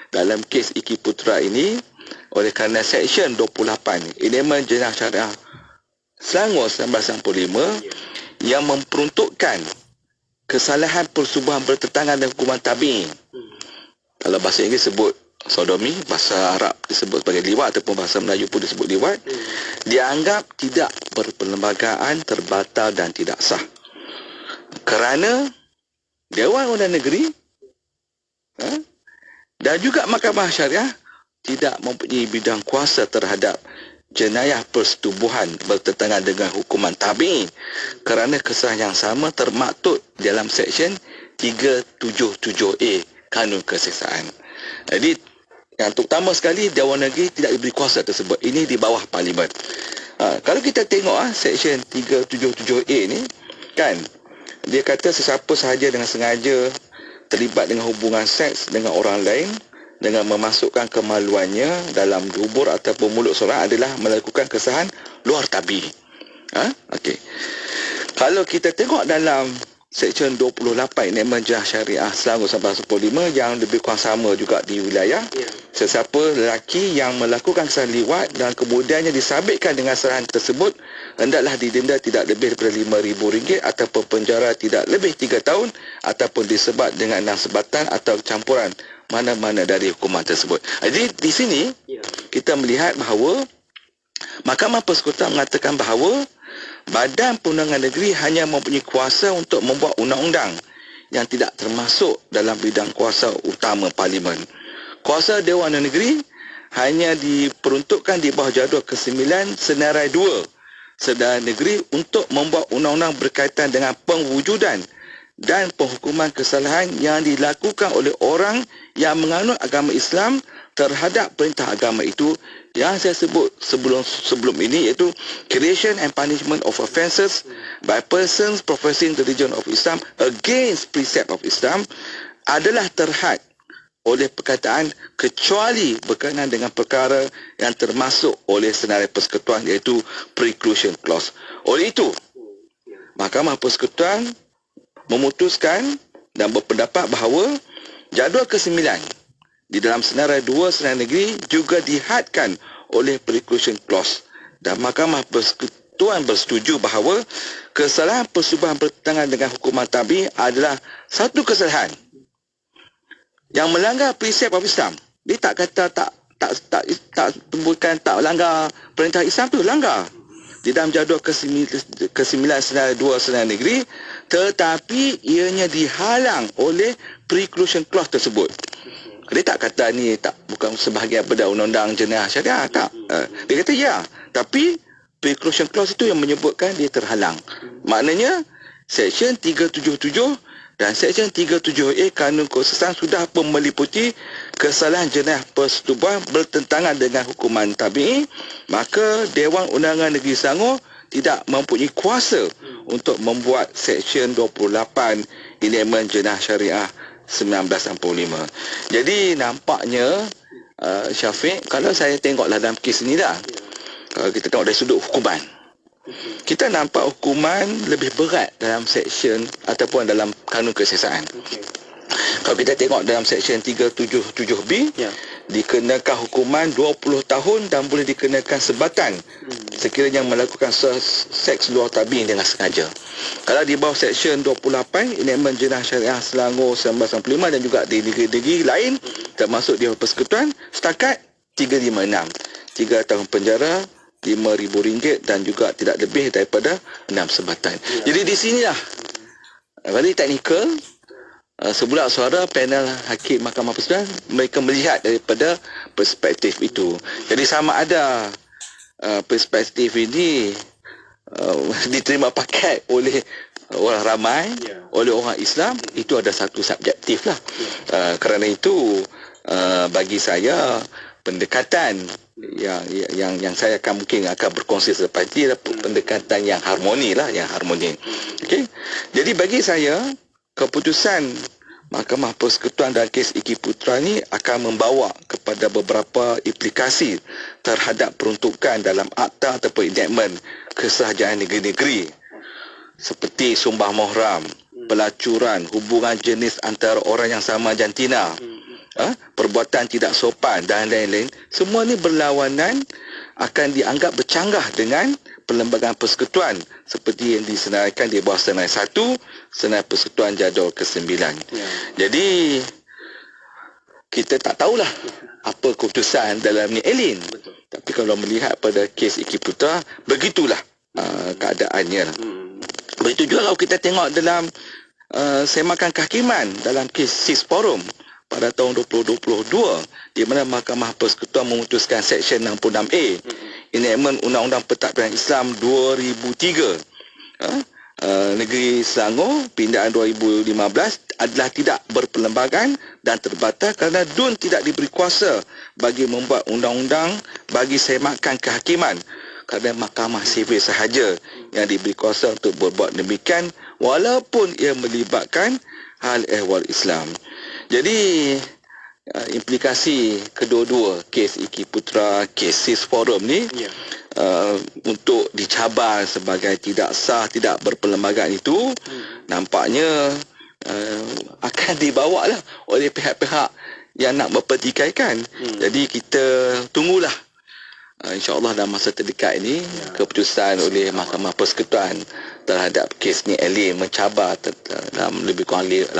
dalam kes Iki Putra ini, oleh kerana Seksyen 28 Elemen Jenayah Syariah Selangor 1995 yang memperuntukkan kesalahan persubuhan bertentangan dengan hukuman tabi'in. Kalau bahasa Inggeris sebut sodomi, bahasa Arab disebut sebagai liwat, ataupun bahasa Melayu pun disebut liwat, dianggap tidak berperlembagaan, terbatal dan tidak sah. Kerana Dewan Undangan Negeri dan juga Mahkamah Syariah tidak mempunyai bidang kuasa terhadap jenayah persetubuhan bertentangan dengan hukuman tabi'in, kerana kesalahan yang sama termaktub dalam Seksyen 377A Kanun Keseksaan. Jadi yang terutama sekali, Dewan Negeri tidak diberi kuasa tersebut. Ini di bawah Parlimen. Kalau kita tengok Seksyen 377A ni kan, dia kata sesiapa sahaja dengan sengaja terlibat dengan hubungan seks dengan orang lain dengan memasukkan kemaluannya dalam dubur ataupun mulut seorang adalah melakukan kesalahan luar tabi'i. Okey. Kalau kita tengok dalam Seksyen 28 Elemen Jenayah Syariah Selangor 1995 yang lebih kurang sama juga di wilayah, sesiapa lelaki yang melakukan kesalahan liwat dan kemudiannya disabitkan dengan kesalahan tersebut hendaklah didenda tidak lebih daripada RM5,000 ataupun penjara tidak lebih 3 tahun ataupun disebat dengan 6 sebatan atau campuran mana-mana dari hukuman tersebut. Jadi di sini kita melihat bahawa Mahkamah Persekutuan mengatakan bahawa Badan Perundangan Negeri hanya mempunyai kuasa untuk membuat undang-undang yang tidak termasuk dalam bidang kuasa utama Parlimen. Kuasa Dewan Negeri hanya diperuntukkan di bawah jadual ke-9 Senarai 2 Senarai Negeri untuk membuat undang-undang berkaitan dengan pengwujudan dan penghukuman kesalahan yang dilakukan oleh orang yang menganut agama Islam terhadap perintah agama itu yang saya sebut sebelum ini, iaitu creation and punishment of offences by persons professing the religion of Islam against precept of Islam adalah terhad oleh perkataan kecuali berkenaan dengan perkara yang termasuk oleh senarai persekutuan, iaitu preclusion clause. Oleh itu, Mahkamah Persekutuan memutuskan dan berpendapat bahawa jadual ke-9 di dalam Senarai 2 Senarai Negeri juga dihadkan oleh preclusion clause, dan Mahkamah Persekutuan Persekutuan bersetuju bahawa kesalahan persetubuhan bertentangan dengan hukuman tabi adalah satu kesalahan yang melanggar prinsip of Islam. Dia tak kata bukan tak langgar perintah Islam tu, langgar di dalam jadual ke-9 Senarai 2 Senarai Negeri, tetapi ianya dihalang oleh preclusion clause tersebut. Dia tak kata ni bukan sebahagian daripada undang-undang jenayah syariah, tak. Dia kata ya, tapi preclusion clause itu yang menyebutkan dia terhalang. Maknanya Seksyen 377 dan Seksyen 37A Kanun Kesusahan sudah pun meliputi kesalahan jenayah persetubuhan bertentangan dengan hukuman tabi'i, maka Dewan Undangan Negeri Selangor tidak mempunyai kuasa untuk membuat Seksyen 28 Elemen Jenayah Syariah 1965. Jadi nampaknya Syafiq, kalau saya tengoklah dalam kes ni dah, kalau kita tengok dari sudut hukuman, kita nampak hukuman lebih berat dalam seksyen ataupun dalam kanun kesiasaan. Kalau kita tengok dalam seksyen 377B, dikenakan hukuman 20 tahun dan boleh dikenakan sebatan sekiranya melakukan seks luar tabi dengan sengaja. Kalau di bawah seksyen 28 Elemen Jenayah Syariah Selangor 1995 dan juga di negeri-negeri lain termasuk di Persekutuan, setakat 356, 3 tahun penjara, RM5,000 dan juga tidak lebih daripada 6 sebatan. Jadi di sinilah very teknikal, sebulan suara panel hakim Mahkamah Persekutuan mereka melihat daripada perspektif itu. Jadi sama ada perspektif ini diterima pakai oleh orang ramai, oleh orang Islam, itu ada satu subjektif lah. Kerana itu bagi saya pendekatan yang saya mungkin akan berkongsi selepas ini adalah pendekatan yang harmoni lah, yang harmoni. Okey. Jadi bagi saya keputusan Mahkamah Persekutuan dalam kes Iki Putra ni akan membawa kepada beberapa implikasi terhadap peruntukan dalam akta ataupun enactment kesahajaan negeri-negeri seperti sumpah muhram, pelacuran, hubungan jenis antara orang yang sama jantina, perbuatan tidak sopan dan lain-lain. Semua ni berlawanan, akan dianggap bercanggah dengan perlembagaan persekutuan seperti yang disenaraikan di bawah Senarai 1 Senarai Persekutuan Jadual ke-9. Jadi kita tak tahulah apa keputusan dalam ni Elin. Tapi kalau melihat pada kes Iki Putra, begitulah keadaannya. Begitu juga kalau kita tengok dalam semakan kehakiman dalam kes SIS Forum pada tahun 2022, di mana Mahkamah Persekutuan memutuskan Seksyen 66A Enactment Undang-Undang Pentadbiran Islam 2003, Negeri Selangor pindaan 2015 adalah tidak berperlembagaan dan terbatas kerana DUN tidak diberi kuasa bagi membuat undang-undang bagi semakan kehakiman, kerana Mahkamah Sivil sahaja yang diberi kuasa untuk berbuat demikian walaupun ia melibatkan hal ehwal Islam. Jadi implikasi kedua-dua kes Iki Putra, kes SIS Forum ni untuk dicabar sebagai tidak sah, tidak berperlembagaan itu nampaknya akan dibawalah oleh pihak-pihak yang nak mempertikaikan. Jadi kita tunggulah insya-Allah dalam masa terdekat ini keputusan oleh Mahkamah Persekutuan terhadap kes ni Elin mencabar dalam lebih kurang 18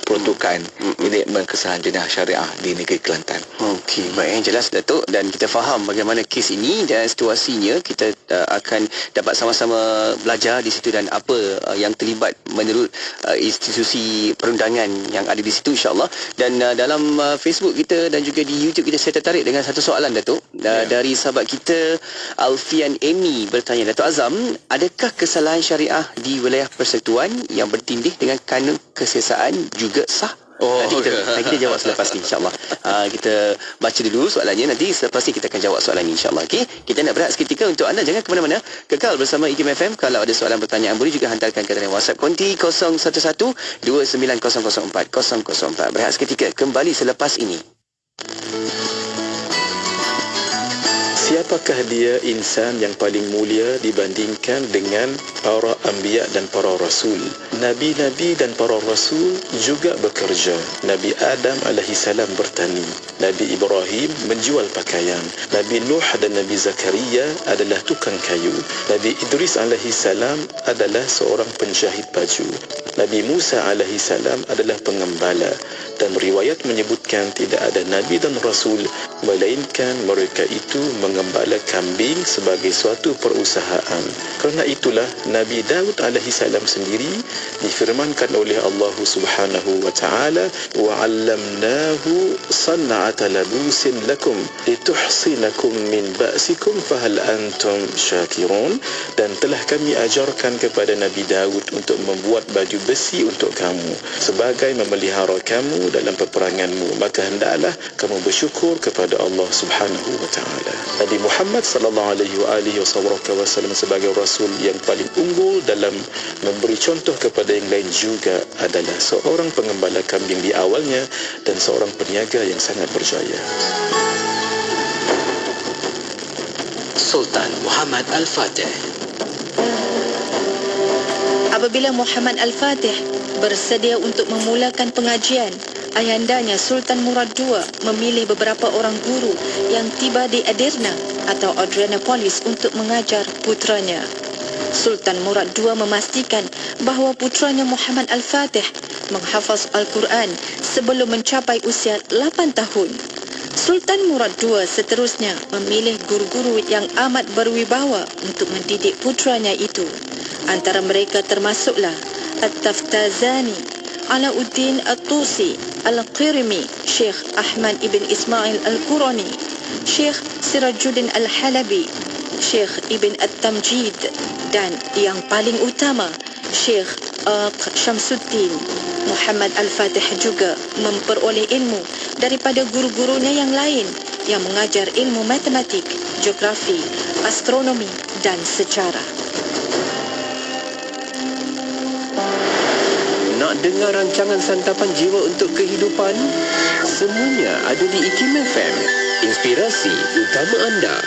peruntukan enactment kesalahan jenayah syariah di negeri Kelantan. Okey, baik, yang jelas Datuk, dan kita faham bagaimana kes ini dan situasinya. Kita akan dapat sama-sama belajar di situ dan apa yang terlibat menurut institusi perundangan yang ada di situ, insya-Allah. Dan dalam Facebook kita dan juga di YouTube kita, saya tertarik dengan satu soalan Datuk dari sahabat kita Alfian Amy bertanya, Datuk Azam, adakah kesalahan syariah di wilayah persekutuan yang bertindih dengan kanun kesiasaan juga sah? Nanti kita jawab selepas ni, insyaAllah. Kita baca dulu soalannya, nanti selepas ni kita akan jawab soalan ni, insyaAllah. Okay? Kita nak berehat seketika. Untuk anda, jangan ke mana-mana, kekal bersama IKIM FM. Kalau ada soalan pertanyaan, boleh juga hantarkan ke talian WhatsApp konti 011-2904-004. Berehat seketika, kembali selepas ini. siapakah dia insan yang paling mulia dibandingkan dengan para anbiya dan para rasul? Nabi-nabi dan para rasul juga bekerja. Nabi Adam alaihissalam bertani. Nabi Ibrahim menjual pakaian. Nabi Nuh dan Nabi Zakaria adalah tukang kayu. Nabi Idris alaihissalam adalah seorang penjahit baju. Nabi Musa alaihissalam adalah pengembala. Dan riwayat menyebutkan tidak ada nabi dan rasul melainkan mereka itu mengembala kambing sebagai suatu perusahaan. Kerana itulah Nabi Daud alaihissalam sendiri difirmankan oleh Allah Subhanahu wa taala, wa 'allamnahu san'ata labusin lakum lituhsinakum min ba'sikum fahal antum syakirun. Dan telah kami ajarkan kepada Nabi Daud untuk membuat baju besi untuk kamu sebagai memelihara kamu dalam peperanganmu, maka hendaklah kamu bersyukur kepada Allah Subhanahu wa taala. Nabi Muhammad sallallahu alaihi wasallam sebagai rasul yang paling unggul dalam memberi contoh kepada yang lain juga adalah seorang pengembala kambing di awalnya dan seorang peniaga yang sangat berjaya. Sultan Muhammad Al-Fatih. Apabila Muhammad Al-Fatih bersedia untuk memulakan pengajian, ayandanya Sultan Murad II memilih beberapa orang guru yang tiba di Edirne atau Adrianopolis untuk mengajar putranya. Sultan Murad II memastikan bahawa putranya Muhammad Al-Fatih menghafaz Al-Quran sebelum mencapai usia 8 tahun. Sultan Murad II seterusnya memilih guru-guru yang amat berwibawa untuk mendidik putranya itu. Antara mereka termasuklah At-Taftazani, Alauddin At-Tusi, Al-Qirmi, Syekh Ahmad ibn Ismail Al-Qurani, Syekh Sirajuddin Al-Halabi, Syekh Ibn At-Tamjid dan yang paling utama Syekh Syamsuddin. Muhammad Al-Fatih juga memperoleh ilmu daripada guru-gurunya yang lain yang mengajar ilmu matematik, geografi, astronomi dan sejarah. Nak dengar rancangan Santapan Jiwa untuk Kehidupan? Semuanya ada di IKIM FM. Inspirasi utama anda.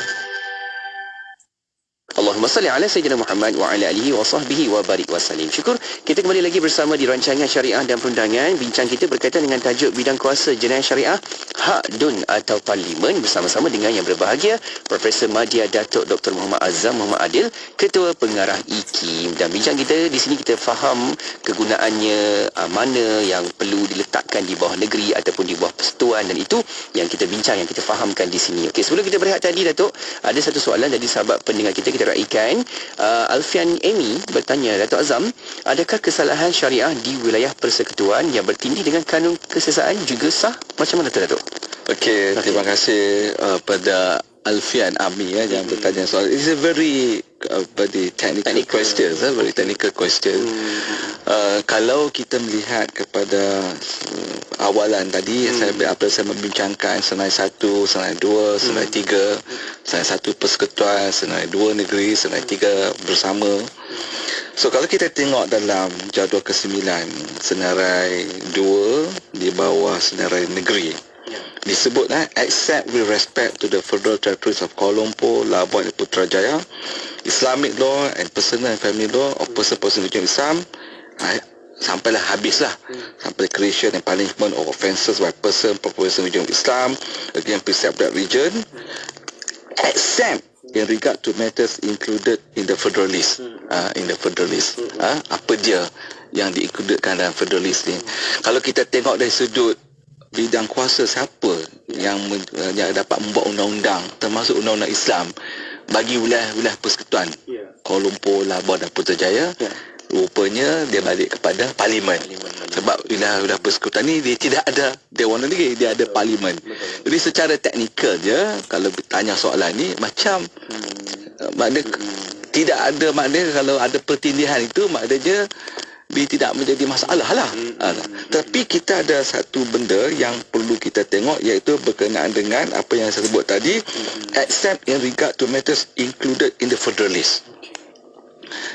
Allahumma salli ala Sayyidina Muhammad wa ala alihi wa sahbihi wa barik wa salim. Syukur kita kembali lagi bersama di rancangan Syariah dan Perundangan. Bincang kita berkaitan dengan tajuk bidang kuasa jenayah syariah, hak dun atau parlimen, bersama-sama dengan yang berbahagia Profesor Madya Datuk Dr. Muhammad Azam Muhammad Adil, Ketua Pengarah IKIM. Dan bincang kita di sini kita faham kegunaannya, mana yang perlu diletakkan di bawah negeri ataupun di bawah persekutuan, dan itu yang kita bincang, yang kita fahamkan di sini. Okey, sebelum kita berehat tadi Datuk, ada satu soalan dari sahabat pendengar kita raikan. Alfian Amy bertanya, Datuk Azam, adakah kesalahan syariah di wilayah persekutuan yang bertindih dengan kanun kesesaan juga sah? Macam mana tu Datuk? Okey, terima kasih pada Alfian Ami yang bertanya soal. It's a very technical question, very technical question. Kalau kita melihat kepada awalan tadi, saya membincangkan Senarai 1, Senarai 2, Senarai 3, Senarai 1 persekutuan, Senarai 2 negeri, Senarai 3 bersama. So kalau kita tengok dalam jadual ke-9, Senarai 2 di bawah Senarai negeri, disebut except with respect to the federal territories of Kuala Lumpur, Labuan dan Putrajaya, Islamic law and personal and family law of person-person religion Islam, sampailah habislah sampai creation and punishment of offences by person, person religion Islam against precept that region, except in regard to matters included in the federalist. Apa dia yang diincludedkan dalam federalist ni? Kalau kita tengok dari sudut bidang kuasa, siapa yang dapat membuat undang-undang termasuk undang-undang Islam bagi wilayah-wilayah persekutuan Kuala Lumpur, Labuan dan Putrajaya, rupanya dia balik kepada parlimen. Sebab wilayah-wilayah persekutuan ni dia tidak ada Dewan Negeri, dia ada parlimen. Jadi secara teknikal je, kalau tanya soalan ni macam makna tidak ada, makna kalau ada pertindihan itu maknanya tidak menjadi masalah lah. Tapi kita ada satu benda yang perlu kita tengok, iaitu berkenaan dengan apa yang saya sebut tadi, except in regard to matters included in the federalist.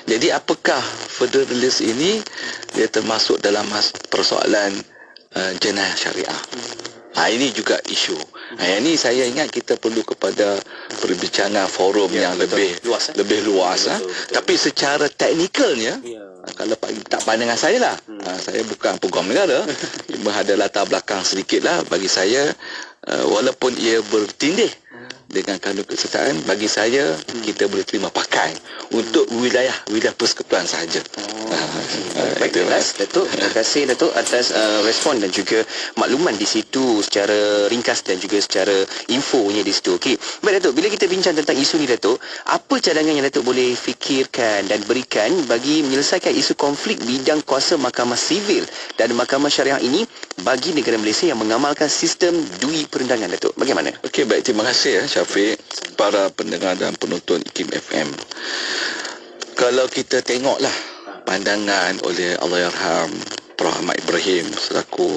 Jadi apakah federalist ini dia termasuk dalam persoalan jenayah syariah? Ini juga isu. Yang ni saya ingat kita perlu kepada perbincangan forum yang lebih luas. Tapi secara teknikalnya, kalau tak pandangan saya lah, saya bukan peguam negara, cuma ada latar belakang sedikit lah. Bagi saya, walaupun ia bertindih dengan kanun kesetaraan, bagi saya kita boleh terima pakai untuk wilayah persekutuan sahaja. Baik, Datuk. Terima kasih Datuk atas respon dan juga makluman di situ secara ringkas dan juga secara infonya di situ. Okey. Baik Datuk, bila kita bincang tentang isu ni Datuk, apa cadangan yang Datuk boleh fikirkan dan berikan bagi menyelesaikan isu konflik bidang kuasa mahkamah sivil dan mahkamah syariah ini bagi negara Malaysia yang mengamalkan sistem dui perendangan, Datuk? Bagaimana? Okey, baik, terima kasih Syafiq, para pendengar dan penonton IKIM FM. Kalau kita tengoklah pandangan oleh Allahyarham Prof. Ahmad Ibrahim selaku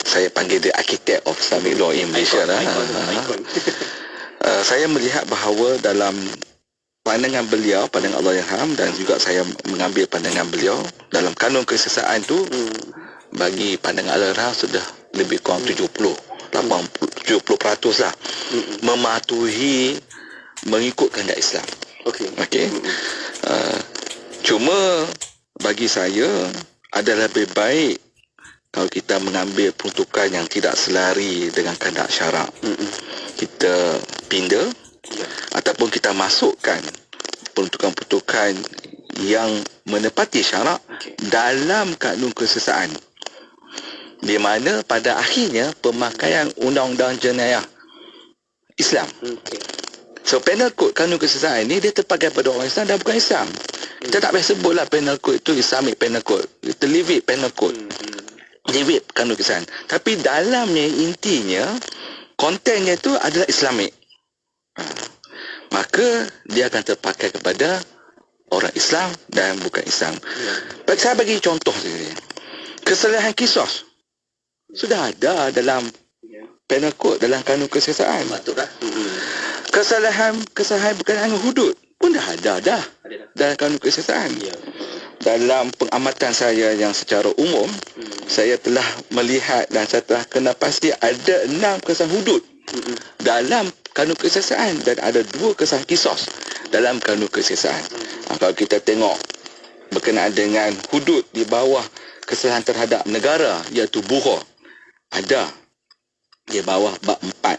saya panggil dia architect of Islamic law in Malaysia lah. Saya melihat bahawa dalam pandangan beliau, pandangan Allahyarham, dan juga saya mengambil pandangan beliau dalam kanun kesesaan tu, bagi pandangan Allahyarham sudah lebih kurang 70% lah mematuhi mengikut kehendak Islam. Okey. Cuma bagi saya adalah lebih baik kalau kita mengambil peruntukan yang tidak selari dengan kehendak syarak. Kita pindah ataupun kita masukkan peruntukan-peruntukan yang menepati syarak dalam kanun kesesaan, di mana pada akhirnya pemakaian undang-undang jenayah Islam. So penal code kanun kesesaan ni dia terpakai pada orang Islam dan bukan Islam. Kita tak payah sebutlah penal code itu Islamic penal code. Kita leave it penal code. Leave it kanun kesesaan. Tapi dalamnya, intinya, kontennya itu adalah Islamic. Maka dia akan terpakai kepada orang Islam dan bukan Islam. Saya bagi contoh saja. Kesalahan kisos sudah ada dalam penal code, dalam kanun kesesaan. Kesalahan berkenaan dengan hudud pun dah ada dalam kanun kesesaan. Dalam pengamatan saya yang secara umum, saya telah melihat dan saya telah kenal pasti ada 6 kesalahan hudud dalam kanun kesesaan dan ada 2 kesalahan kisos dalam kanun kesesaan. Kalau kita tengok berkenaan dengan hudud di bawah kesalahan terhadap negara, iaitu buhur, ada di bawah bab 4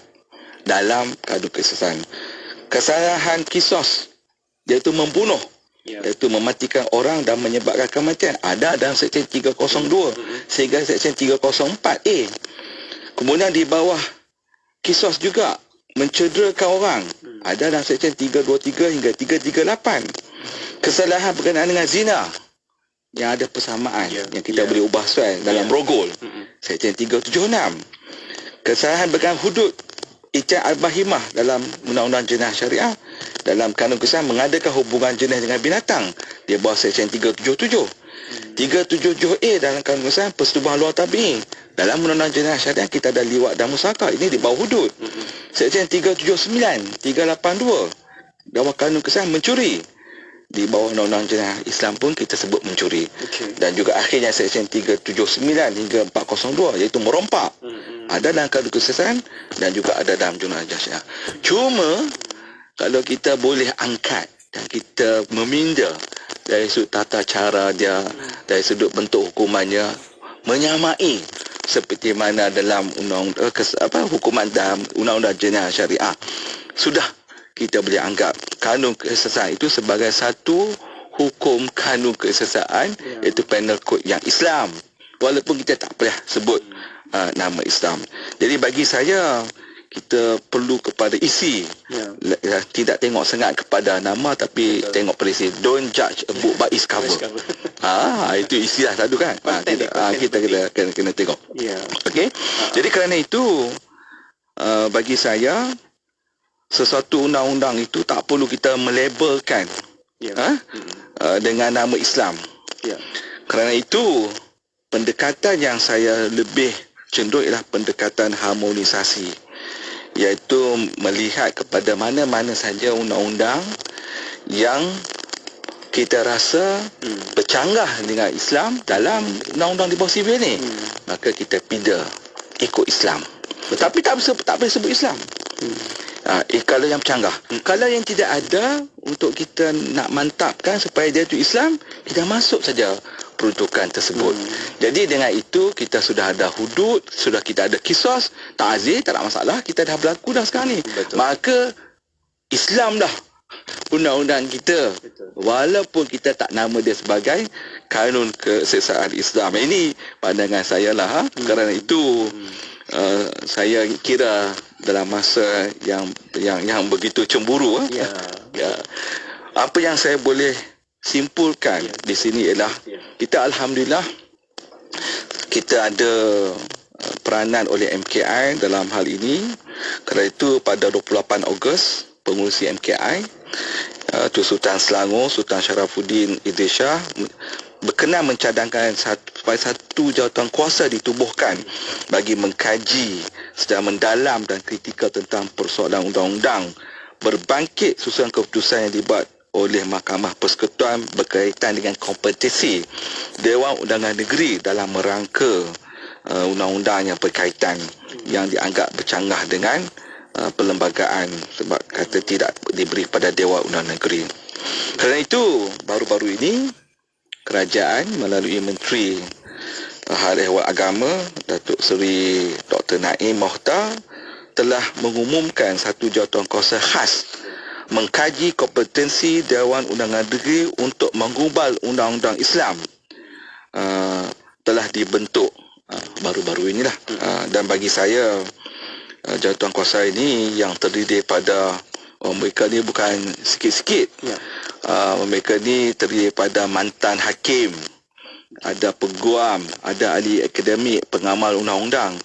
dalam kanun kesesaan. Kesalahan kisos, iaitu membunuh, iaitu mematikan orang dan menyebabkan kematian, ada dalam Seksyen 302 sehingga Seksyen 304A. Kemudian di bawah kisos juga mencederakan orang, ada dalam Seksyen 323 hingga 338. Kesalahan berkenaan dengan zina yang ada persamaan yang kita boleh ubah soal dalam rogol, Seksyen 376. Kesalahan berkenaan hudud Ijaz al-Bahimah dalam Undang-Undang Jenayah Syariah, dalam kanun kesesatan mengadakan hubungan jenis dengan binatang, dia bawah Seksyen 377. 377A dalam kanun kesesatan persetubuhan luar tabi'i, dalam Undang-Undang Jenayah Syariah kita ada liwat dan musaka, ini di bawah hudud. Seksyen 379, 382 bawah kanun kesesatan mencuri, di bawah Undang-Undang Jenayah Islam pun kita sebut mencuri. Dan juga akhirnya Seksyen 379 hingga 402 iaitu merompak, ada dalam kanun kesesatan dan juga ada dalam Jenayah Syariah. Cuma kalau kita boleh angkat dan kita meminda dari sudut tata cara dia, dari sudut bentuk hukumannya menyamai seperti mana dalam hukuman dalam Undang-Undang Jenayah Syariah, sudah kita boleh anggap kanun kesesatan itu sebagai satu hukum kanun kesesatan, iaitu penal code yang Islam, walaupun kita tak payah sebut nama Islam. Jadi bagi saya, kita perlu kepada isi, tidak tengok sangat kepada nama, tapi tengok pada isi. Don't judge a book by its cover. Itu istilah satu kan. Kita kena tengok. Okey. Jadi kerana itu, bagi saya, sesuatu undang-undang itu tak perlu kita melabelkan dengan nama Islam. Kerana itu, pendekatan yang saya lebih cenderung ialah pendekatan harmonisasi, iaitu melihat kepada mana-mana saja undang-undang yang kita rasa bercanggah dengan Islam dalam undang-undang di bawah sivil ni, maka kita pindah ikut Islam. Tapi tak boleh sebut Islam. Kalau yang bercanggah. Kalau yang tidak ada, untuk kita nak mantapkan supaya dia itu Islam, kita masuk saja peruntukan tersebut. Jadi dengan itu kita sudah ada hudud, sudah kita ada kisos, ta'zir, tak ada masalah, kita dah berlaku dah sekarang ni. Betul. Maka Islam dah undang-undang kita. Walaupun kita tak nama dia sebagai kanun keseksaan Islam. Ini pandangan saya lah. Kerana itu saya kira dalam masa yang begitu cemburu, apa yang saya boleh simpulkan di sini ialah kita alhamdulillah kita ada peranan oleh MKI dalam hal ini. Kerana itu pada 28 Ogos pengurusi MKI Tun Sultan Selangor Sultan Syarafuddin Idris Shah berkenan mencadangkan supaya satu jawatan kuasa ditubuhkan bagi mengkaji secara mendalam dan kritikal tentang persoalan undang-undang berbangkit susunan keputusan yang dibuat oleh Mahkamah Persekutuan berkaitan dengan kompetensi Dewan Undangan Negeri dalam merangka undang-undang yang berkaitan yang dianggap bercanggah dengan perlembagaan sebab kata tidak diberi pada Dewan Undangan Negeri. Kerana itu baru-baru ini kerajaan melalui Menteri Hal Ehwal Agama Datuk Seri Dr. Naim Mohtar telah mengumumkan satu jawatankuasa khas mengkaji kompetensi Dewan Undangan Negeri untuk menggubal undang-undang Islam telah dibentuk baru-baru inilah. Dan bagi saya jawatankuasa ini yang terdiri daripada mereka ni bukan sikit-sikit. Mereka ni terdiri daripada mantan hakim, ada peguam, ada ahli akademik, pengamal undang-undang,